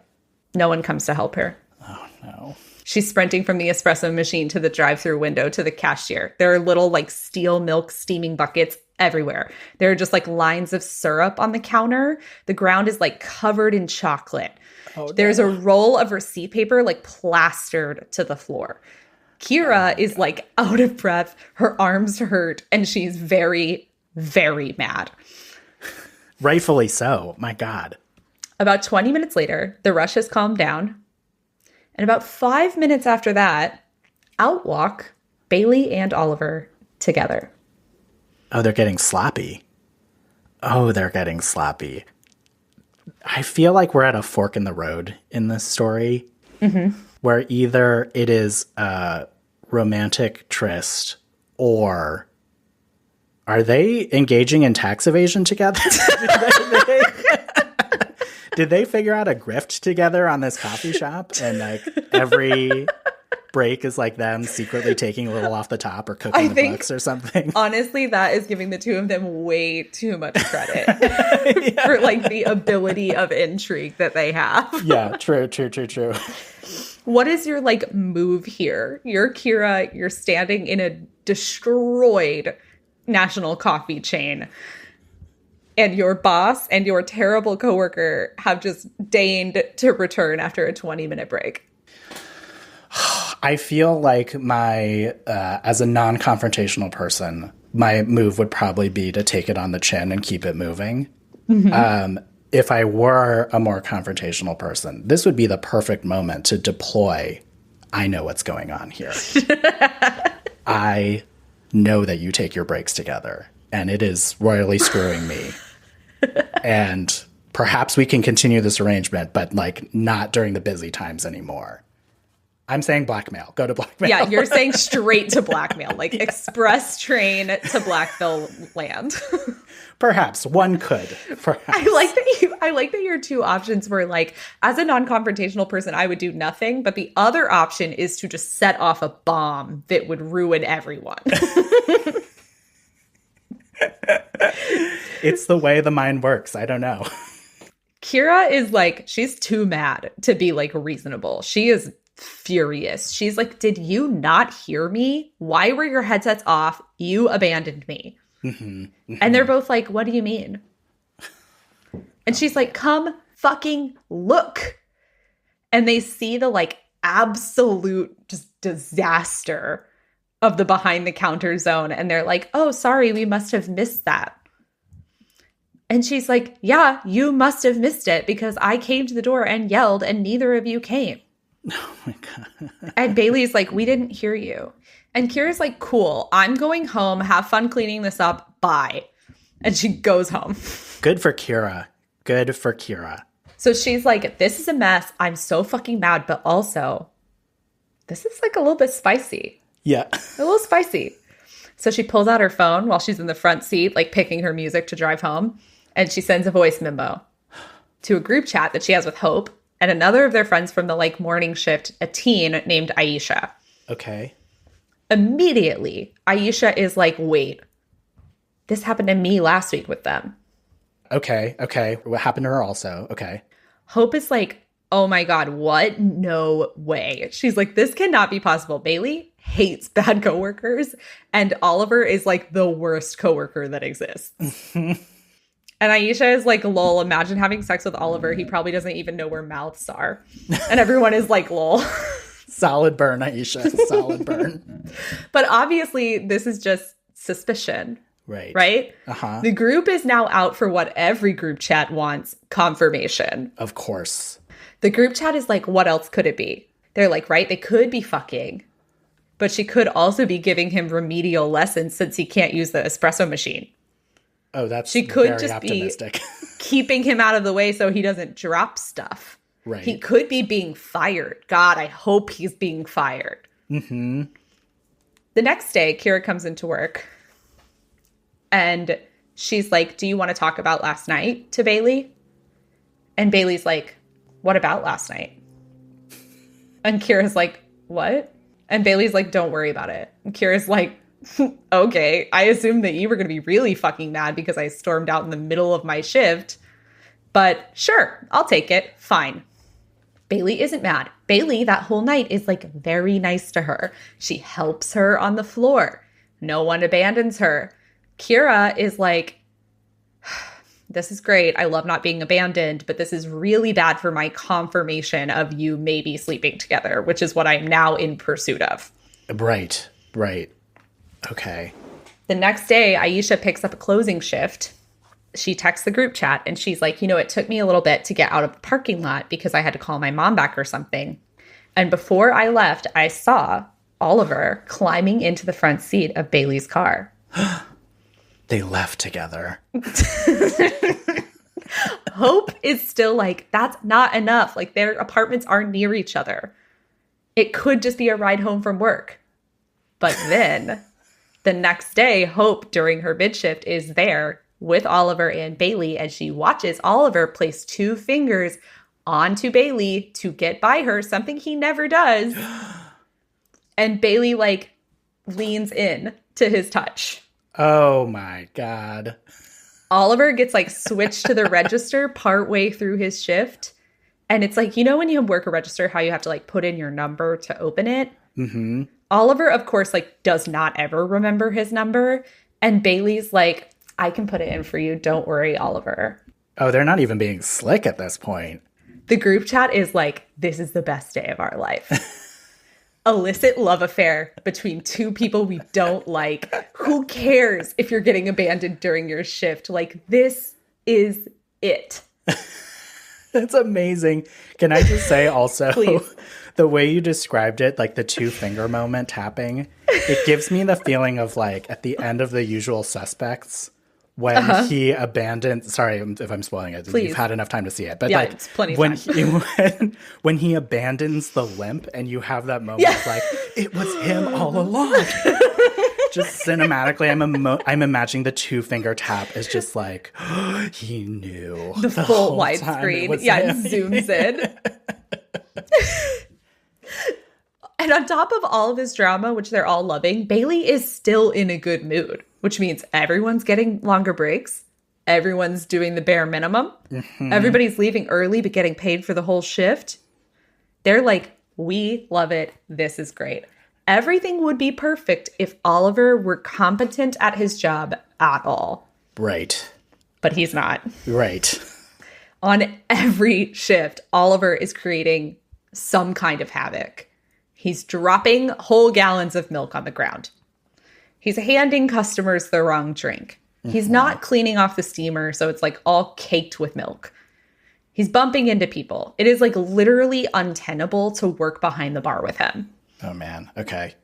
[SPEAKER 1] No one comes to help her.
[SPEAKER 2] Oh, no.
[SPEAKER 1] She's sprinting from the espresso machine to the drive-through window to the cashier. There are little like steel milk steaming buckets everywhere. There are just like lines of syrup on the counter. The ground is like covered in chocolate. Oh, no. There's a roll of receipt paper like plastered to the floor. Kira is like out of breath. Her arms hurt and she's very, very mad.
[SPEAKER 2] Rightfully so. My God.
[SPEAKER 1] About 20 minutes later, the rush has calmed down. And about 5 minutes after that, out walk Bailey and Oliver together.
[SPEAKER 2] Oh, they're getting sloppy. Oh, they're getting sloppy. I feel like we're at a fork in the road in this story, where either it is a romantic tryst or are they engaging in tax evasion together? Did they figure out a grift together on this coffee shop? And like every break is like them secretly taking a little off the top or cooking the books or something.
[SPEAKER 1] Honestly, that is giving the two of them way too much credit for like the ability of intrigue that they have.
[SPEAKER 2] Yeah, true.
[SPEAKER 1] What is your like move here? You're Kira, you're standing in a destroyed national coffee chain. And your boss and your terrible coworker have just deigned to return after a 20-minute break.
[SPEAKER 2] I feel like as a non-confrontational person, my move would probably be to take it on the chin and keep it moving. If I were a more confrontational person, this would be the perfect moment to deploy, I know what's going on here. I know that you take your breaks together, and it is royally screwing me. And perhaps we can continue this arrangement, but like not during the busy times anymore. I'm saying blackmail. Go to blackmail.
[SPEAKER 1] Yeah, you're saying straight to blackmail, like express train to Blackville land.
[SPEAKER 2] Perhaps one could. Perhaps.
[SPEAKER 1] I like that your two options were like, as a non-confrontational person, I would do nothing, but the other option is to just set off a bomb that would ruin everyone.
[SPEAKER 2] It's the way the mind works. I don't know.
[SPEAKER 1] Kira is like, she's too mad to be like reasonable. She is furious. She's like, did you not hear me? Why were your headsets off? You abandoned me. And they're both like, what do you mean? And she's like, come fucking look. And they see the like absolute just disaster of the behind the counter zone. And they're like, oh, sorry, we must have missed that. And she's like, yeah, you must have missed it because I came to the door and yelled and neither of you came.
[SPEAKER 2] Oh my God.
[SPEAKER 1] And Bailey's like, we didn't hear you. And Kira's like, cool, I'm going home. Have fun cleaning this up. Bye. And she goes home.
[SPEAKER 2] Good for Kira. Good for Kira.
[SPEAKER 1] So she's like, this is a mess. I'm so fucking mad. But also, this is like a little bit spicy.
[SPEAKER 2] Yeah.
[SPEAKER 1] A little spicy. So she pulls out her phone while she's in the front seat, like picking her music to drive home. And she sends a voice memo to a group chat that she has with Hope and another of their friends from the like morning shift, a teen named Aisha.
[SPEAKER 2] Okay.
[SPEAKER 1] Immediately, Aisha is like, wait, this happened to me last week with them.
[SPEAKER 2] Okay. What happened to her also? Okay.
[SPEAKER 1] Hope is like, oh my God, what? No way. She's like, this cannot be possible. Bailey hates bad coworkers, and Oliver is like the worst coworker that exists. And Aisha is like, lol, imagine having sex with Oliver. He probably doesn't even know where mouths are. And everyone is like, lol.
[SPEAKER 2] Solid burn, Aisha. Solid burn.
[SPEAKER 1] But obviously, this is just suspicion. Right?
[SPEAKER 2] Uh-huh.
[SPEAKER 1] The group is now out for what every group chat wants, confirmation.
[SPEAKER 2] Of course.
[SPEAKER 1] The group chat is like, what else could it be? They're like, right, they could be fucking. But she could also be giving him remedial lessons since he can't use the espresso machine.
[SPEAKER 2] Oh, that's
[SPEAKER 1] she could
[SPEAKER 2] very
[SPEAKER 1] just
[SPEAKER 2] optimistic.
[SPEAKER 1] Be keeping him out of the way so he doesn't drop stuff.
[SPEAKER 2] Right.
[SPEAKER 1] He could be being fired. God, I hope he's being fired.
[SPEAKER 2] Mm-hmm.
[SPEAKER 1] The next day, Kira comes into work. And she's like, do you want to talk about last night to Bailey? And Bailey's like, what about last night? And Kira's like, what? And Bailey's like, don't worry about it. And Kira's like, okay, I assumed that you were going to be really fucking mad because I stormed out in the middle of my shift. But sure, I'll take it. Fine. Bailey isn't mad. Bailey, that whole night, is like very nice to her. She helps her on the floor. No one abandons her. Kira is like, this is great. I love not being abandoned, but this is really bad for my confirmation of you maybe sleeping together, which is what I'm now in pursuit of.
[SPEAKER 2] Right. Okay.
[SPEAKER 1] The next day, Aisha picks up a closing shift. She texts the group chat and she's like, it took me a little bit to get out of the parking lot because I had to call my mom back or something. And before I left, I saw Oliver climbing into the front seat of Bailey's car.
[SPEAKER 2] They left together.
[SPEAKER 1] Hope is still like, that's not enough. Like, their apartments are near each other. It could just be a ride home from work. But then the next day, Hope, during her mid shift, is there with Oliver and Bailey, and she watches Oliver place 2 fingers onto Bailey to get by her, something he never does. And Bailey, like, leans in to his touch.
[SPEAKER 2] Oh my God.
[SPEAKER 1] Oliver gets, like, switched to the register partway through his shift. And it's like, you know, when you work a register, how you have to, like, put in your number to open it?
[SPEAKER 2] Mm-hmm.
[SPEAKER 1] Oliver, of course, like, does not ever remember his number. And Bailey's like, I can put it in for you. Don't worry, Oliver.
[SPEAKER 2] Oh, they're not even being slick at this point.
[SPEAKER 1] The group chat is like, this is the best day of our life. Illicit love affair between 2 people we don't like. Who cares if you're getting abandoned during your shift? Like, this is it.
[SPEAKER 2] That's amazing. Can I just say also,
[SPEAKER 1] Please.
[SPEAKER 2] The way you described it, like the 2-finger moment tapping, it gives me the feeling of like at the end of The Usual Suspects when he abandons, sorry if I'm spoiling it,
[SPEAKER 1] Please.
[SPEAKER 2] You've had enough time to see it, but
[SPEAKER 1] Yeah,
[SPEAKER 2] like
[SPEAKER 1] it's plenty of
[SPEAKER 2] when,
[SPEAKER 1] time.
[SPEAKER 2] when he abandons the limp and you have that moment of like, it was him all along. Just cinematically, I'm imagining the 2-finger tap is just like, he knew.
[SPEAKER 1] The full widescreen. Yeah, it zooms in. And on top of all of this drama, which they're all loving, Bailey is still in a good mood, which means everyone's getting longer breaks. Everyone's doing the bare minimum. Mm-hmm. Everybody's leaving early but getting paid for the whole shift. They're like, we love it. This is great. Everything would be perfect if Oliver were competent at his job at all.
[SPEAKER 2] Right.
[SPEAKER 1] But he's not.
[SPEAKER 2] Right.
[SPEAKER 1] On every shift, Oliver is creating some kind of havoc. He's dropping whole gallons of milk on the ground. He's handing customers the wrong drink. He's not cleaning off the steamer, so it's like all caked with milk. He's bumping into people. It is like literally untenable to work behind the bar with him.
[SPEAKER 2] Oh man. Okay.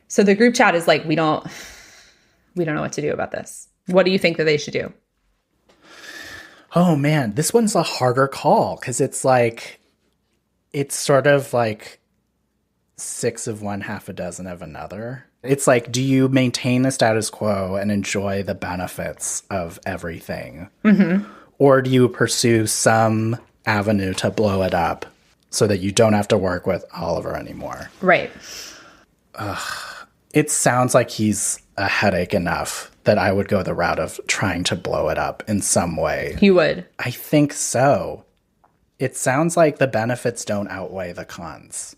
[SPEAKER 1] So the group chat is like, we don't know what to do about this. What do you think that they should do?
[SPEAKER 2] Oh man, this one's a harder call because it's like, it's sort of like 6 of one, half a dozen of another. It's like, do you maintain the status quo and enjoy the benefits of everything? Mm-hmm. Or do you pursue some avenue to blow it up so that you don't have to work with Oliver anymore?
[SPEAKER 1] Right.
[SPEAKER 2] It sounds like he's a headache enough that I would go the route of trying to blow it up in some way.
[SPEAKER 1] You would?
[SPEAKER 2] I think so. It sounds like the benefits don't outweigh the cons.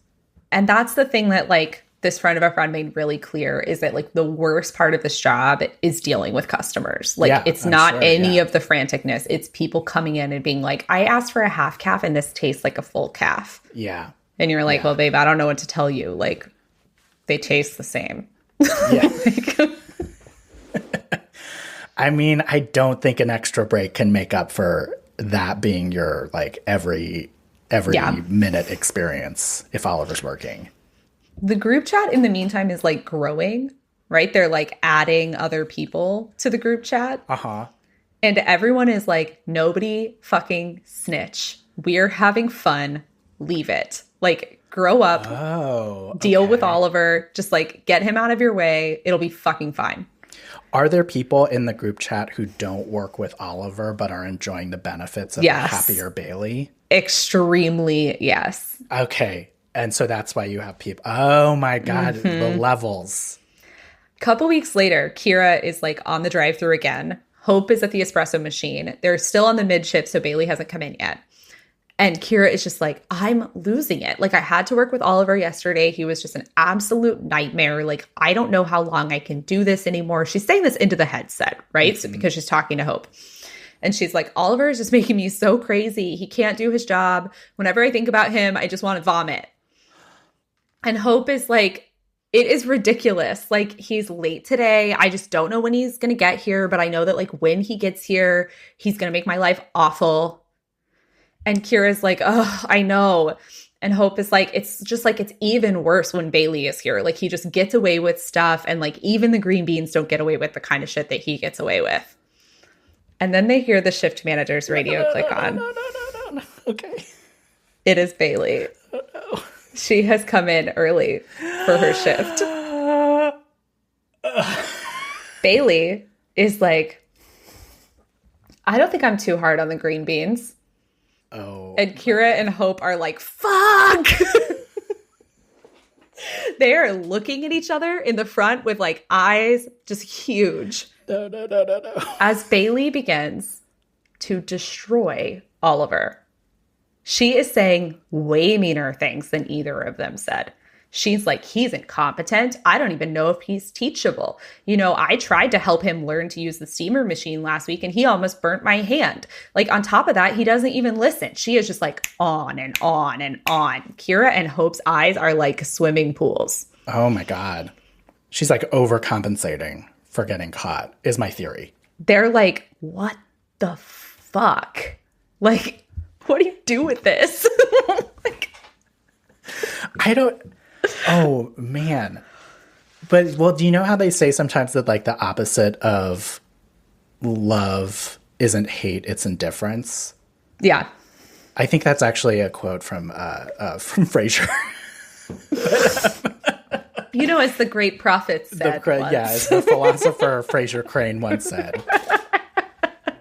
[SPEAKER 1] And that's the thing that, like, this friend of a friend made really clear is that, like, the worst part of this job is dealing with customers. Like, it's not any of the franticness. It's people coming in and being like, I asked for a half calf and this tastes like a full calf.
[SPEAKER 2] Yeah.
[SPEAKER 1] And you're like, well, babe, I don't know what to tell you. Like, they taste the same.
[SPEAKER 2] Yeah. I mean, I don't think an extra break can make up for that being your, like, every minute experience if Oliver's working.
[SPEAKER 1] The group chat in the meantime is like growing, right? They're like adding other people to the group chat.
[SPEAKER 2] Uh-huh.
[SPEAKER 1] And everyone is like, nobody fucking snitch. We're having fun. Leave it. Like, grow up.
[SPEAKER 2] Oh. Okay.
[SPEAKER 1] Deal with Oliver. Just like get him out of your way. It'll be fucking fine.
[SPEAKER 2] Are there people in the group chat who don't work with Oliver but are enjoying the benefits of a happier Bailey?
[SPEAKER 1] Extremely, yes.
[SPEAKER 2] Okay. And so that's why you have people. Oh my God, the levels.
[SPEAKER 1] Couple weeks later, Kira is like on the drive-thru again. Hope is at the espresso machine. They're still on the mid shift, so Bailey hasn't come in yet. And Kira is just like, I'm losing it. Like, I had to work with Oliver yesterday. He was just an absolute nightmare. Like, I don't know how long I can do this anymore. She's saying this into the headset, right? So, because she's talking to Hope. And she's like, Oliver is just making me so crazy. He can't do his job. Whenever I think about him, I just want to vomit. And Hope is like, it is ridiculous. Like, he's late today. I just don't know when he's going to get here. But I know that, like, when he gets here, he's going to make my life awful. And Kira's like, oh, I know. And Hope is like, it's just like, it's even worse when Bailey is here. Like, he just gets away with stuff. And like, even the green beans don't get away with the kind of shit that he gets away with. And then they hear the shift manager's radio click on.
[SPEAKER 2] No. Okay.
[SPEAKER 1] It is Bailey.
[SPEAKER 2] Oh, no.
[SPEAKER 1] She has come in early for her shift. Bailey is like, I don't think I'm too hard on the green beans.
[SPEAKER 2] Oh.
[SPEAKER 1] And Kira and Hope are like, fuck! They are looking at each other in the front with like eyes just huge.
[SPEAKER 2] No.
[SPEAKER 1] As Bailey begins to destroy Oliver, she is saying way meaner things than either of them said. She's like, he's incompetent. I don't even know if he's teachable. You know, I tried to help him learn to use the steamer machine last week and he almost burnt my hand. Like, on top of that, he doesn't even listen. She is just like on and on and on. Kira and Hope's eyes are like swimming pools.
[SPEAKER 2] Oh my God. She's like overcompensating for getting caught, is my theory.
[SPEAKER 1] They're like, what the fuck? Like, what do you do with this? Like,
[SPEAKER 2] I don't... Oh, man. But, well, do you know how they say sometimes that, like, the opposite of love isn't hate, it's indifference?
[SPEAKER 1] Yeah.
[SPEAKER 2] I think that's actually a quote from Frasier.
[SPEAKER 1] You know, as the great prophet said once.
[SPEAKER 2] Yeah, as the philosopher Frasier Crane once said.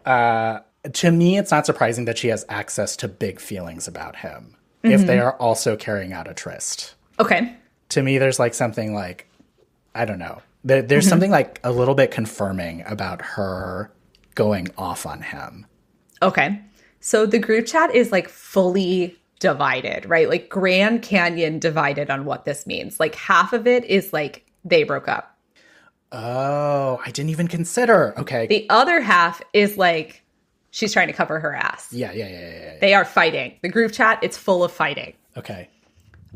[SPEAKER 2] To me, it's not surprising that she has access to big feelings about him if they are also carrying out a tryst.
[SPEAKER 1] Okay.
[SPEAKER 2] To me, there's like something like, I don't know. There's something like a little bit confirming about her going off on him.
[SPEAKER 1] Okay. So the group chat is like fully divided, right? Like Grand Canyon divided on what this means. Like half of it is like they broke up.
[SPEAKER 2] Oh, I didn't even consider. Okay.
[SPEAKER 1] The other half is like she's trying to cover her ass.
[SPEAKER 2] Yeah.
[SPEAKER 1] They are fighting. The group chat, it's full of fighting.
[SPEAKER 2] Okay.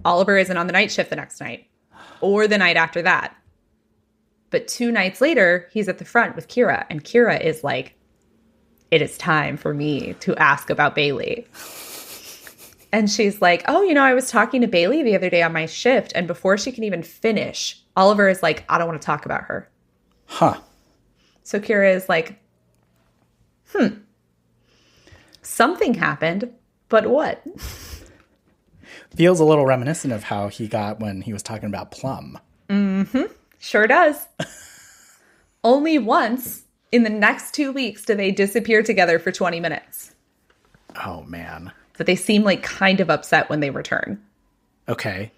[SPEAKER 1] Oliver isn't on the night shift the next night or the night after that. But 2 nights later, he's at the front with Kira. And Kira is like, it is time for me to ask about Bailey. And she's like, oh, you know, I was talking to Bailey the other day on my shift. And before she can even finish, Oliver is like, I don't want to talk about her.
[SPEAKER 2] Huh.
[SPEAKER 1] So Kira is like, something happened, but what?
[SPEAKER 2] Feels a little reminiscent of how he got when he was talking about Plum.
[SPEAKER 1] Mm-hmm. Sure does. Only once in the next 2 weeks do they disappear together for 20 minutes.
[SPEAKER 2] Oh, man.
[SPEAKER 1] But they seem like kind of upset when they return.
[SPEAKER 2] Okay.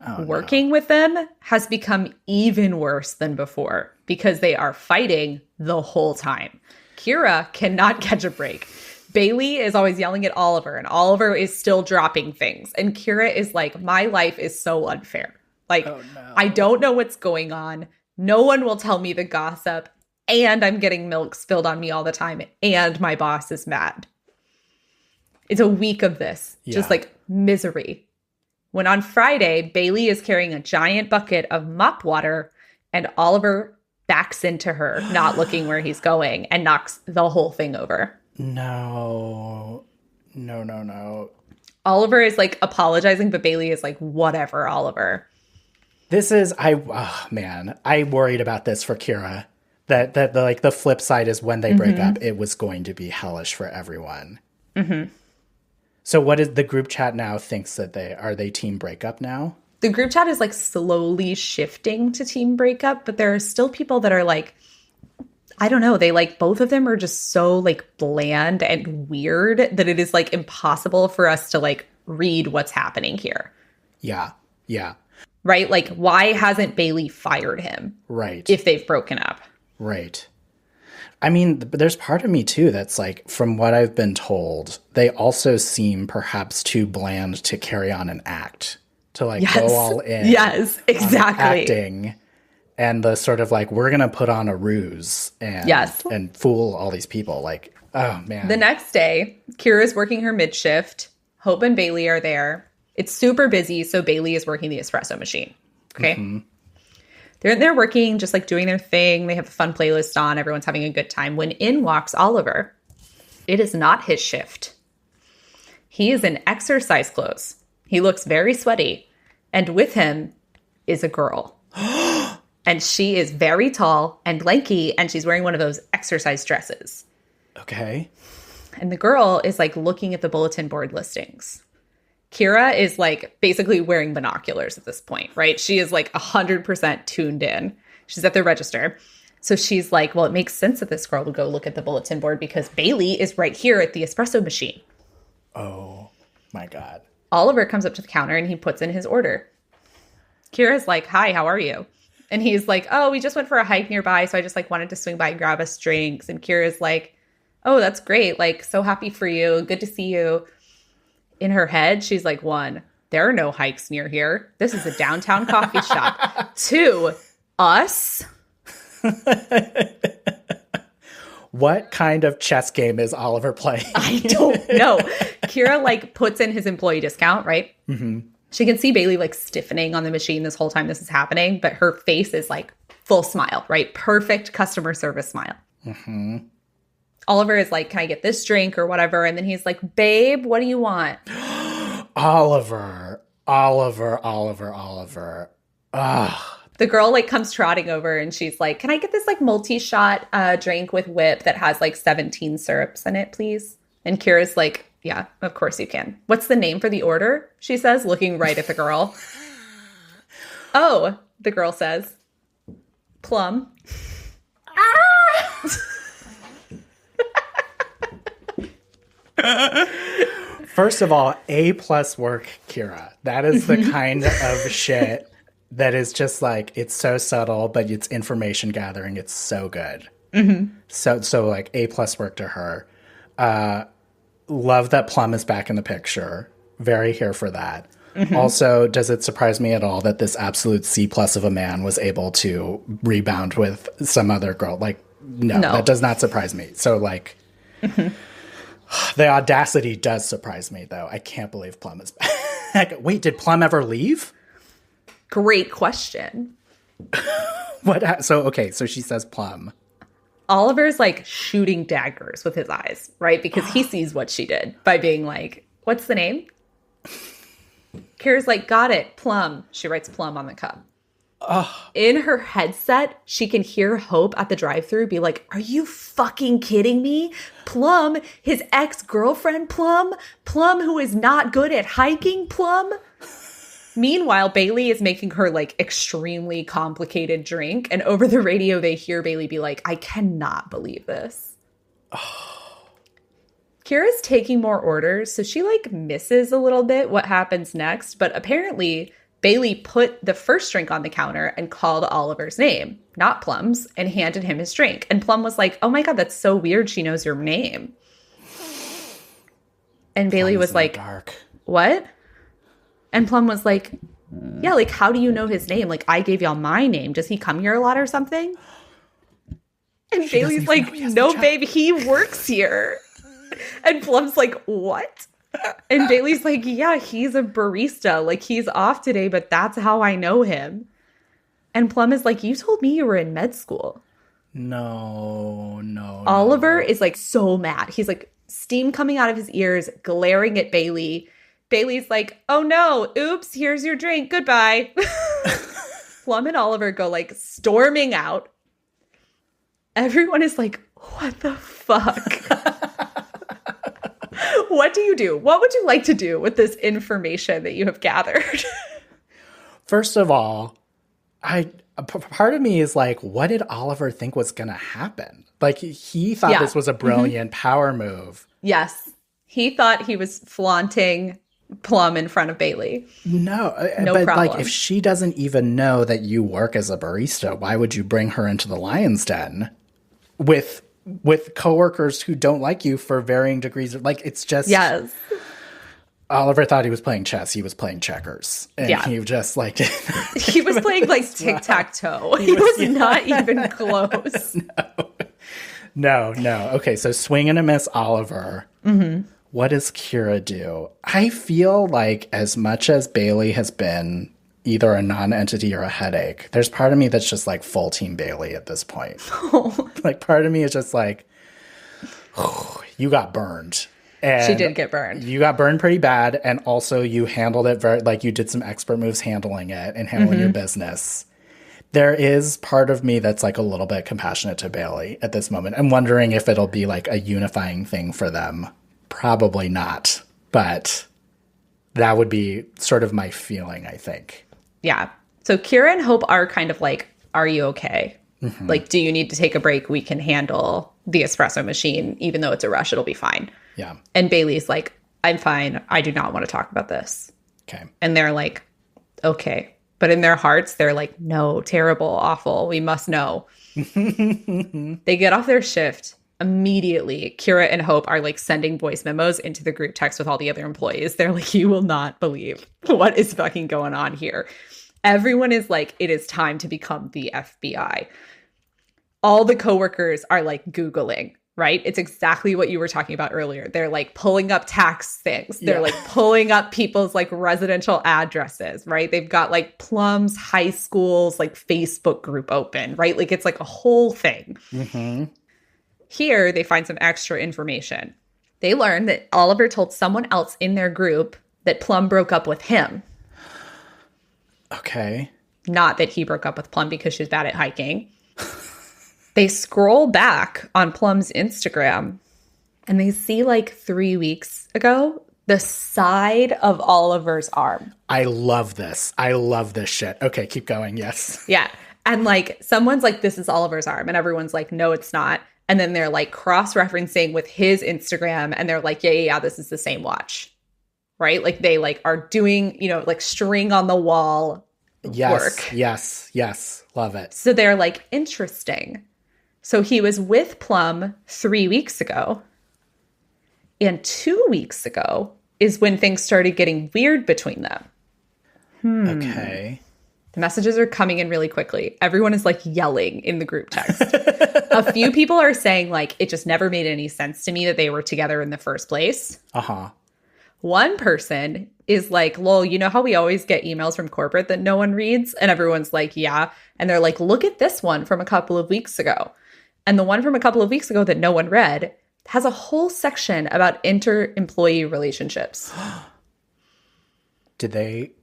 [SPEAKER 2] Oh,
[SPEAKER 1] Working with them has become even worse than before because they are fighting the whole time. Kira cannot catch a break. Bailey is always yelling at Oliver, and Oliver is still dropping things. And Kira is like, my life is so unfair. Like, I don't know what's going on. No one will tell me the gossip. And I'm getting milk spilled on me all the time. And my boss is mad. It's a week of this. Just like misery. When on Friday, Bailey is carrying a giant bucket of mop water. And Oliver backs into her, not looking where he's going, and knocks the whole thing over.
[SPEAKER 2] No.
[SPEAKER 1] Oliver is like apologizing, but Bailey is like, whatever, Oliver.
[SPEAKER 2] This is, I worried about this for Kira. That the flip side is when they break up, it was going to be hellish for everyone. Mm-hmm. So what is the group chat now thinks that are they team breakup now?
[SPEAKER 1] The group chat is like slowly shifting to team breakup, but there are still people that are like, I don't know. They like both of them are just so like bland and weird that it is like impossible for us to like read what's happening here.
[SPEAKER 2] Yeah.
[SPEAKER 1] Right? Like, why hasn't Bailey fired him?
[SPEAKER 2] Right.
[SPEAKER 1] If they've broken up.
[SPEAKER 2] Right. I mean, but there's part of me too that's like, from what I've been told, they also seem perhaps too bland to carry on an act, to like go all in.
[SPEAKER 1] Yes, exactly.
[SPEAKER 2] Acting. And the sort of like, we're going to put on a ruse and fool all these people. Like, oh, man.
[SPEAKER 1] The next day, Kira's working her mid-shift. Hope and Bailey are there. It's super busy, so Bailey is working the espresso machine. Okay? Mm-hmm. They're working, just like doing their thing. They have a fun playlist on. Everyone's having a good time. When in walks Oliver. It is not his shift. He is in exercise clothes. He looks very sweaty. And with him is a girl. And she is very tall and lanky, and she's wearing one of those exercise dresses.
[SPEAKER 2] Okay.
[SPEAKER 1] And the girl is like looking at the bulletin board listings. Kira is like basically wearing binoculars at this point, right? She is like 100% tuned in. She's at the register. So she's like, well, it makes sense that this girl would go look at the bulletin board because Bailey is right here at the espresso machine.
[SPEAKER 2] Oh, my God.
[SPEAKER 1] Oliver comes up to the counter and he puts in his order. Kira's like, hi, how are you? And he's like, oh, we just went for a hike nearby, so I just like wanted to swing by and grab us drinks. And Kira's like, oh, that's great. Like, so happy for you. Good to see you. In her head, she's like, 1, there are no hikes near here. This is a downtown coffee shop. 2, us.
[SPEAKER 2] What kind of chess game is Oliver playing?
[SPEAKER 1] I don't know. Kira like puts in his employee discount, right? Mm-hmm. She can see Bailey like stiffening on the machine this whole time this is happening, but her face is like full smile, right? Perfect customer service smile. Mm-hmm. Oliver is like, can I get this drink or whatever? And then he's like, babe, what do you want?
[SPEAKER 2] Oliver. Ugh.
[SPEAKER 1] The girl like comes trotting over and she's like, can I get this like multi-shot drink with whip that has like 17 syrups in it, please? And Kira's like, yeah, of course you can. What's the name for the order? She says, looking right at the girl. Oh, the girl says, Plum.
[SPEAKER 2] First of all, A+ work, Kira. That is the kind of shit that is just like, it's so subtle, but it's information gathering. It's so good. Mm-hmm. So like A+ work to her. Love that Plum is back in the picture. Very here for that. Mm-hmm. Also, does it surprise me at all that this absolute C+ of a man was able to rebound with some other girl? Like, no. That does not surprise me. So like, the audacity does surprise me, though. I can't believe Plum is back. Wait, did Plum ever leave?
[SPEAKER 1] Great question.
[SPEAKER 2] What? So she says Plum.
[SPEAKER 1] Oliver's like shooting daggers with his eyes, right? Because he sees what she did by being like, what's the name? Kira's like, got it, Plum. She writes Plum on the cup. In her headset, she can hear Hope at the drive-thru be like, are you fucking kidding me? Plum, his ex-girlfriend Plum? Plum who is not good at hiking Plum? Meanwhile, Bailey is making her like extremely complicated drink. And over the radio, they hear Bailey be like, I cannot believe this. Kira's taking more orders, so she like misses a little bit what happens next. But apparently Bailey put the first drink on the counter and called Oliver's name, not Plum's, and handed him his drink. And Plum was like, oh my God, that's so weird. She knows your name. And Bailey was like, what? And Plum was like, yeah, like, how do you know his name? Like, I gave y'all my name. Does he come here a lot or something? And Bailey's like, no, babe, he works here. And Plum's like, what? And Bailey's like, yeah, he's a barista. Like, he's off today, but that's how I know him. And Plum is like, you told me you were in med school.
[SPEAKER 2] No.
[SPEAKER 1] Oliver is like so mad. He's like steam coming out of his ears, glaring at Bailey. Bailey's like, oh no, oops, here's your drink, goodbye. Plum and Oliver go like storming out. Everyone is like, what the fuck? What do you do? What would you like to do with this information that you have gathered?
[SPEAKER 2] First of all, part of me is like, what did Oliver think was going to happen? Like, he thought this was a brilliant power move.
[SPEAKER 1] Yes. He thought he was flaunting Plum in front of Bailey.
[SPEAKER 2] No but problem. Like, if she doesn't even know that you work as a barista, why would you bring her into the lion's den with coworkers who don't like you for varying degrees of, like, it's just,
[SPEAKER 1] yes.
[SPEAKER 2] Oliver thought he was playing chess. He was playing checkers. And he just like,
[SPEAKER 1] he was playing like tic-tac-toe. He was not even close.
[SPEAKER 2] No. Okay, so swing and a miss, Oliver. Mm-hmm. What does Kira do? I feel like as much as Bailey has been either a non-entity or a headache, there's part of me that's just like full team Bailey at this point. Like, part of me is just like, you got burned. And
[SPEAKER 1] she did get burned.
[SPEAKER 2] You got burned pretty bad. And also you handled it very, like you did some expert moves handling it and handling your business. There is part of me that's like a little bit compassionate to Bailey at this moment. I'm wondering if it'll be like a unifying thing for them. Probably not. But that would be sort of my feeling, I think.
[SPEAKER 1] Yeah. So Kira and Hope are kind of like, are you okay? Like, do you need to take a break? We can handle the espresso machine. Even though it's a rush, it'll be fine.
[SPEAKER 2] Yeah.
[SPEAKER 1] And Bailey's like, I'm fine. I do not want to talk about this.
[SPEAKER 2] Okay.
[SPEAKER 1] And they're like, okay. But in their hearts, they're like, no, terrible, awful. We must know. They get off their shift. Immediately, Kira and Hope are like sending voice memos into the group text with all the other employees. They're like, you will not believe what is fucking going on here. Everyone is like, it is time to become the FBI. All the coworkers are like Googling, right? It's exactly what you were talking about earlier. They're like pulling up tax things. They're like pulling up people's like residential addresses, right? They've got like Plum's high school's like Facebook group open, right? Like it's like a whole thing. Here, they find some extra information. They learn that Oliver told someone else in their group that Plum broke up with him.
[SPEAKER 2] Okay.
[SPEAKER 1] Not that he broke up with Plum because she's bad at hiking. They scroll back on Plum's Instagram and they see like 3 weeks ago the side of Oliver's arm.
[SPEAKER 2] I love this. I love this shit. Okay, keep going. Yes.
[SPEAKER 1] Yeah. And like someone's like, this is Oliver's arm. And everyone's like, no, it's not. And then they're like cross-referencing with his Instagram and they're like, yeah, this is the same watch. Right? Like they like are doing, you know, like string on the wall work.
[SPEAKER 2] Yes. Love it.
[SPEAKER 1] So they're like, interesting. So he was with Plum 3 weeks ago. And 2 weeks ago is when things started getting weird between them.
[SPEAKER 2] Okay.
[SPEAKER 1] The messages are coming in really quickly. Everyone is like yelling in the group text. A few people are saying like, it just never made any sense to me that they were together in the first place. One person is like, lol, you know how we always get emails from corporate that no one reads? And everyone's like, yeah. And they're like, look at this one from a couple of weeks ago. And the one from a couple of weeks ago that no one read has a whole section about inter-employee relationships.
[SPEAKER 2] Did they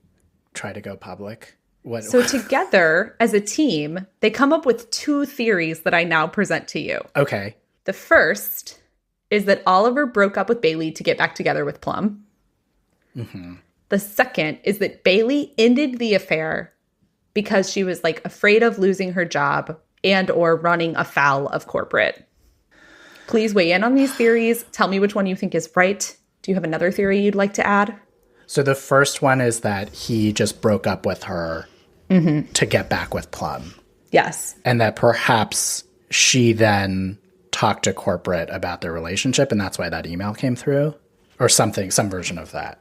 [SPEAKER 2] try to go public? What?
[SPEAKER 1] So together as a team, they come up with 2 theories that I now present to you.
[SPEAKER 2] Okay.
[SPEAKER 1] The first is that Oliver broke up with Bailey to get back together with Plum. The second is that Bailey ended the affair because she was like afraid of losing her job and or running afoul of corporate. Please weigh in on these theories. Tell me which one you think is right. Do you have another theory you'd like to add?
[SPEAKER 2] So the first one is that he just broke up with her to get back with Plum.
[SPEAKER 1] Yes.
[SPEAKER 2] And that perhaps she then talked to corporate about their relationship, and that's why that email came through, or something, some version of that.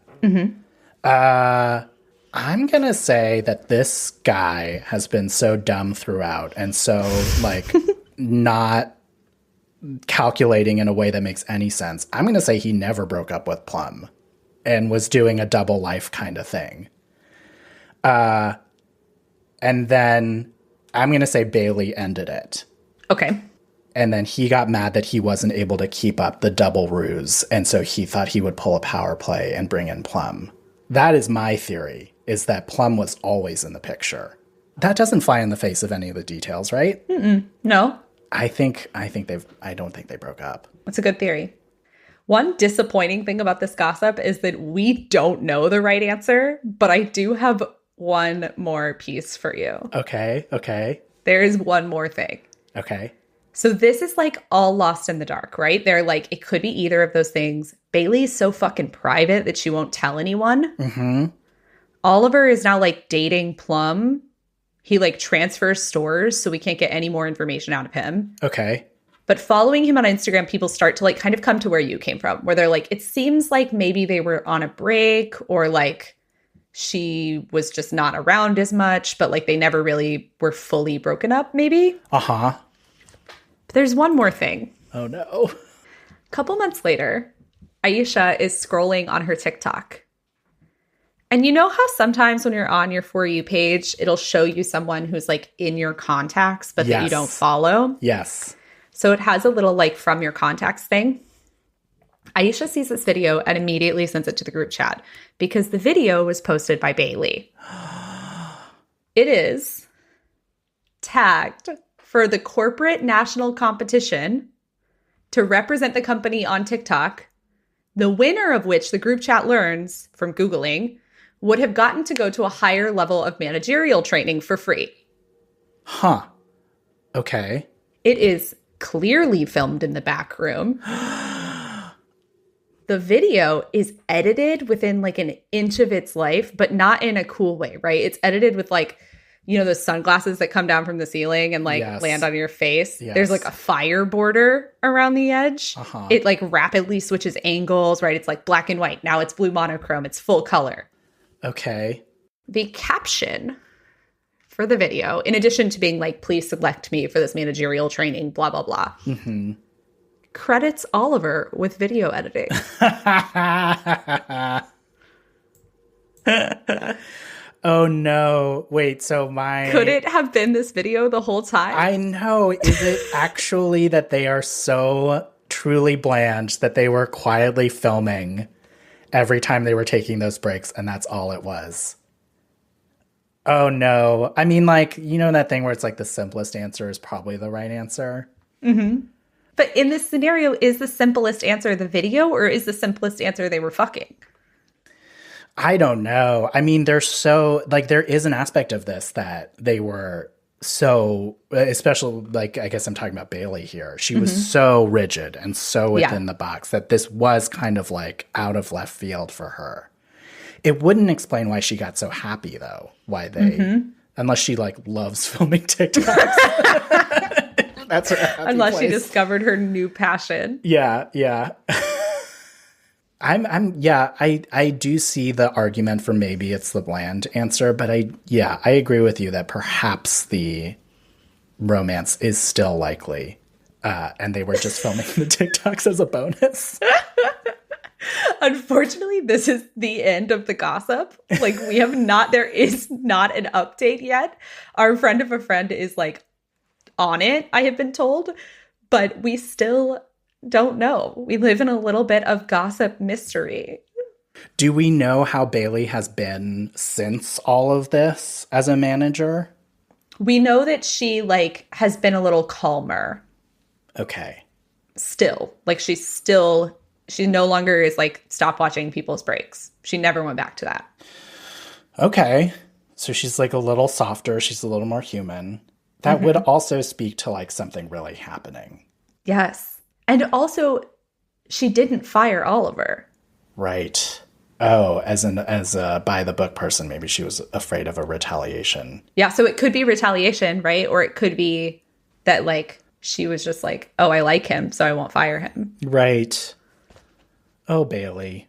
[SPEAKER 2] I'm going to say that this guy has been so dumb throughout and so, like, not calculating in a way that makes any sense. I'm going to say he never broke up with Plum and was doing a double life kind of thing. And then I'm going to say Bailey ended it.
[SPEAKER 1] Okay.
[SPEAKER 2] And then he got mad that he wasn't able to keep up the double ruse. And so he thought he would pull a power play and bring in Plum. That is my theory, is that Plum was always in the picture. That doesn't fly in the face of any of the details, right?
[SPEAKER 1] No.
[SPEAKER 2] I don't think they broke up.
[SPEAKER 1] That's a good theory. One disappointing thing about this gossip is that we don't know the right answer, but I do have one more piece for you.
[SPEAKER 2] Okay.
[SPEAKER 1] There is one more thing.
[SPEAKER 2] Okay.
[SPEAKER 1] So this is like all lost in the dark, right? They're like, it could be either of those things. Bailey's so fucking private that she won't tell anyone. Oliver is now like dating Plum. He like transfers stores, so we can't get any more information out of him.
[SPEAKER 2] Okay.
[SPEAKER 1] But following him on Instagram, people start to like kind of come to where you came from, where they're like, it seems like maybe they were on a break, or like she was just not around as much, but like they never really were fully broken up, maybe.
[SPEAKER 2] But
[SPEAKER 1] there's one more thing.
[SPEAKER 2] Oh no.
[SPEAKER 1] A couple months later, Aisha is scrolling on her TikTok. And you know how sometimes when you're on your For You page, it'll show you someone who's like in your contacts, but that you don't follow?
[SPEAKER 2] Yes.
[SPEAKER 1] So it has a little like from your contacts thing. Aisha sees this video and immediately sends it to the group chat because the video was posted by Bailey. It is tagged for the corporate national competition to represent the company on TikTok, the winner of which the group chat learns from Googling would have gotten to go to a higher level of managerial training for free.
[SPEAKER 2] Huh. Okay.
[SPEAKER 1] It is clearly filmed in the back room. The video is edited within like an inch of its life, but not in a cool way, right? It's edited with like, you know, those sunglasses that come down from the ceiling and like land on your face.
[SPEAKER 2] Yes.
[SPEAKER 1] There's like a fire border around the edge.
[SPEAKER 2] Uh-huh.
[SPEAKER 1] It like rapidly switches angles, right? It's like black and white. Now it's blue monochrome. It's full color.
[SPEAKER 2] Okay.
[SPEAKER 1] The caption for the video, in addition to being like, please select me for this managerial training, blah, blah, blah, credits Oliver with video editing.
[SPEAKER 2] Oh, no. Wait, so
[SPEAKER 1] Could it have been this video the whole time?
[SPEAKER 2] I know. Is it actually that they are so truly bland that they were quietly filming every time they were taking those breaks and that's all it was? Oh, no. I mean, like, you know that thing where it's like the simplest answer is probably the right answer?
[SPEAKER 1] Mm-hmm. But in this scenario, is the simplest answer the video or is the simplest answer they were fucking?
[SPEAKER 2] I don't know. I mean, they're so, like, there is an aspect of this that they were so, especially, like, I guess I'm talking about Bailey here. She was so rigid and so within the box that this was kind of, like, out of left field for her. It wouldn't explain why she got so happy, though. Why they, unless she, like, loves filming TikToks. That's her happy
[SPEAKER 1] Unless
[SPEAKER 2] place.
[SPEAKER 1] she discovered her new passion.
[SPEAKER 2] Yeah. I do see the argument for maybe it's the bland answer, but I agree with you that perhaps the romance is still likely. And they were just filming the TikToks as a bonus.
[SPEAKER 1] Unfortunately, this is the end of the gossip. Like, there is not an update yet. Our friend of a friend is like on it, I have been told, but we still don't know. We live in a little bit of gossip mystery.
[SPEAKER 2] Do we know how Bailey has been since all of this as a manager?
[SPEAKER 1] We know that she like has been a little calmer.
[SPEAKER 2] Okay.
[SPEAKER 1] Still, like she no longer is like stop watching people's breaks. She never went back to that.
[SPEAKER 2] Okay. So she's like a little softer. She's a little more human. That would also speak to like something really happening.
[SPEAKER 1] Yes. And also, she didn't fire Oliver.
[SPEAKER 2] Right. Oh, as a by the book person, maybe she was afraid of a retaliation.
[SPEAKER 1] Yeah, so it could be retaliation, right? Or it could be that like she was just like, oh, I like him, so I won't fire him.
[SPEAKER 2] Right. Oh, Bailey.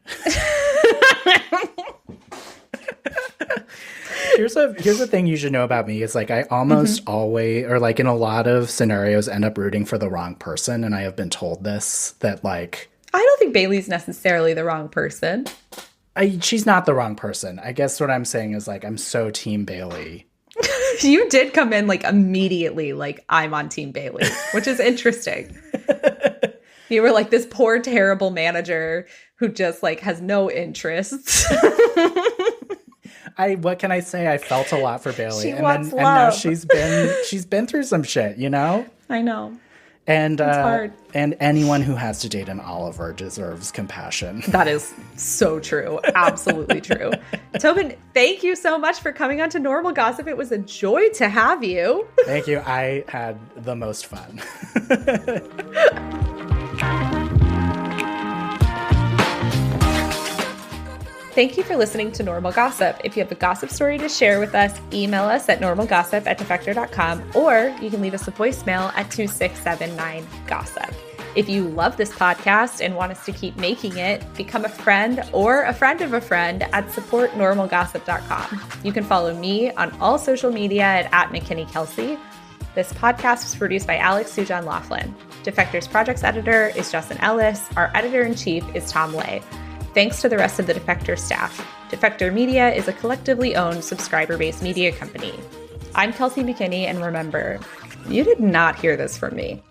[SPEAKER 2] Here's a thing you should know about me. It's like I almost always, or like in a lot of scenarios, end up rooting for the wrong person. And I have been told this, that like...
[SPEAKER 1] I don't think Bailey's necessarily the wrong person.
[SPEAKER 2] She's not the wrong person. I guess what I'm saying is like, I'm so team Bailey.
[SPEAKER 1] You did come in like immediately like, I'm on team Bailey, which is interesting. You were like this poor, terrible manager who just like has no interests.
[SPEAKER 2] What can I say? I felt a lot for Bailey.
[SPEAKER 1] She wants love. And now
[SPEAKER 2] she's been through some shit, you know?
[SPEAKER 1] I know.
[SPEAKER 2] And
[SPEAKER 1] it's hard.
[SPEAKER 2] And anyone who has to date an Oliver deserves compassion.
[SPEAKER 1] That is so true. Absolutely true. Tobin, thank you so much for coming on to Normal Gossip. It was a joy to have you.
[SPEAKER 2] Thank you. I had the most fun.
[SPEAKER 1] Thank you for listening to Normal Gossip. If you have a gossip story to share with us, email us at normalgossip@defector.com, or you can leave us a voicemail at 2679-GOSSIP. If you love this podcast and want us to keep making it, become a friend or a friend of a friend at supportnormalgossip.com. You can follow me on all social media at @McKinneyKelsey. This podcast was produced by Alex Sujong Laughlin. Defector's projects editor is Justin Ellis. Our editor-in-chief is Tom Lay. Thanks to the rest of the Defector staff. Defector Media is a collectively owned, subscriber-based media company. I'm Kelsey McKinney, and remember, you did not hear this from me.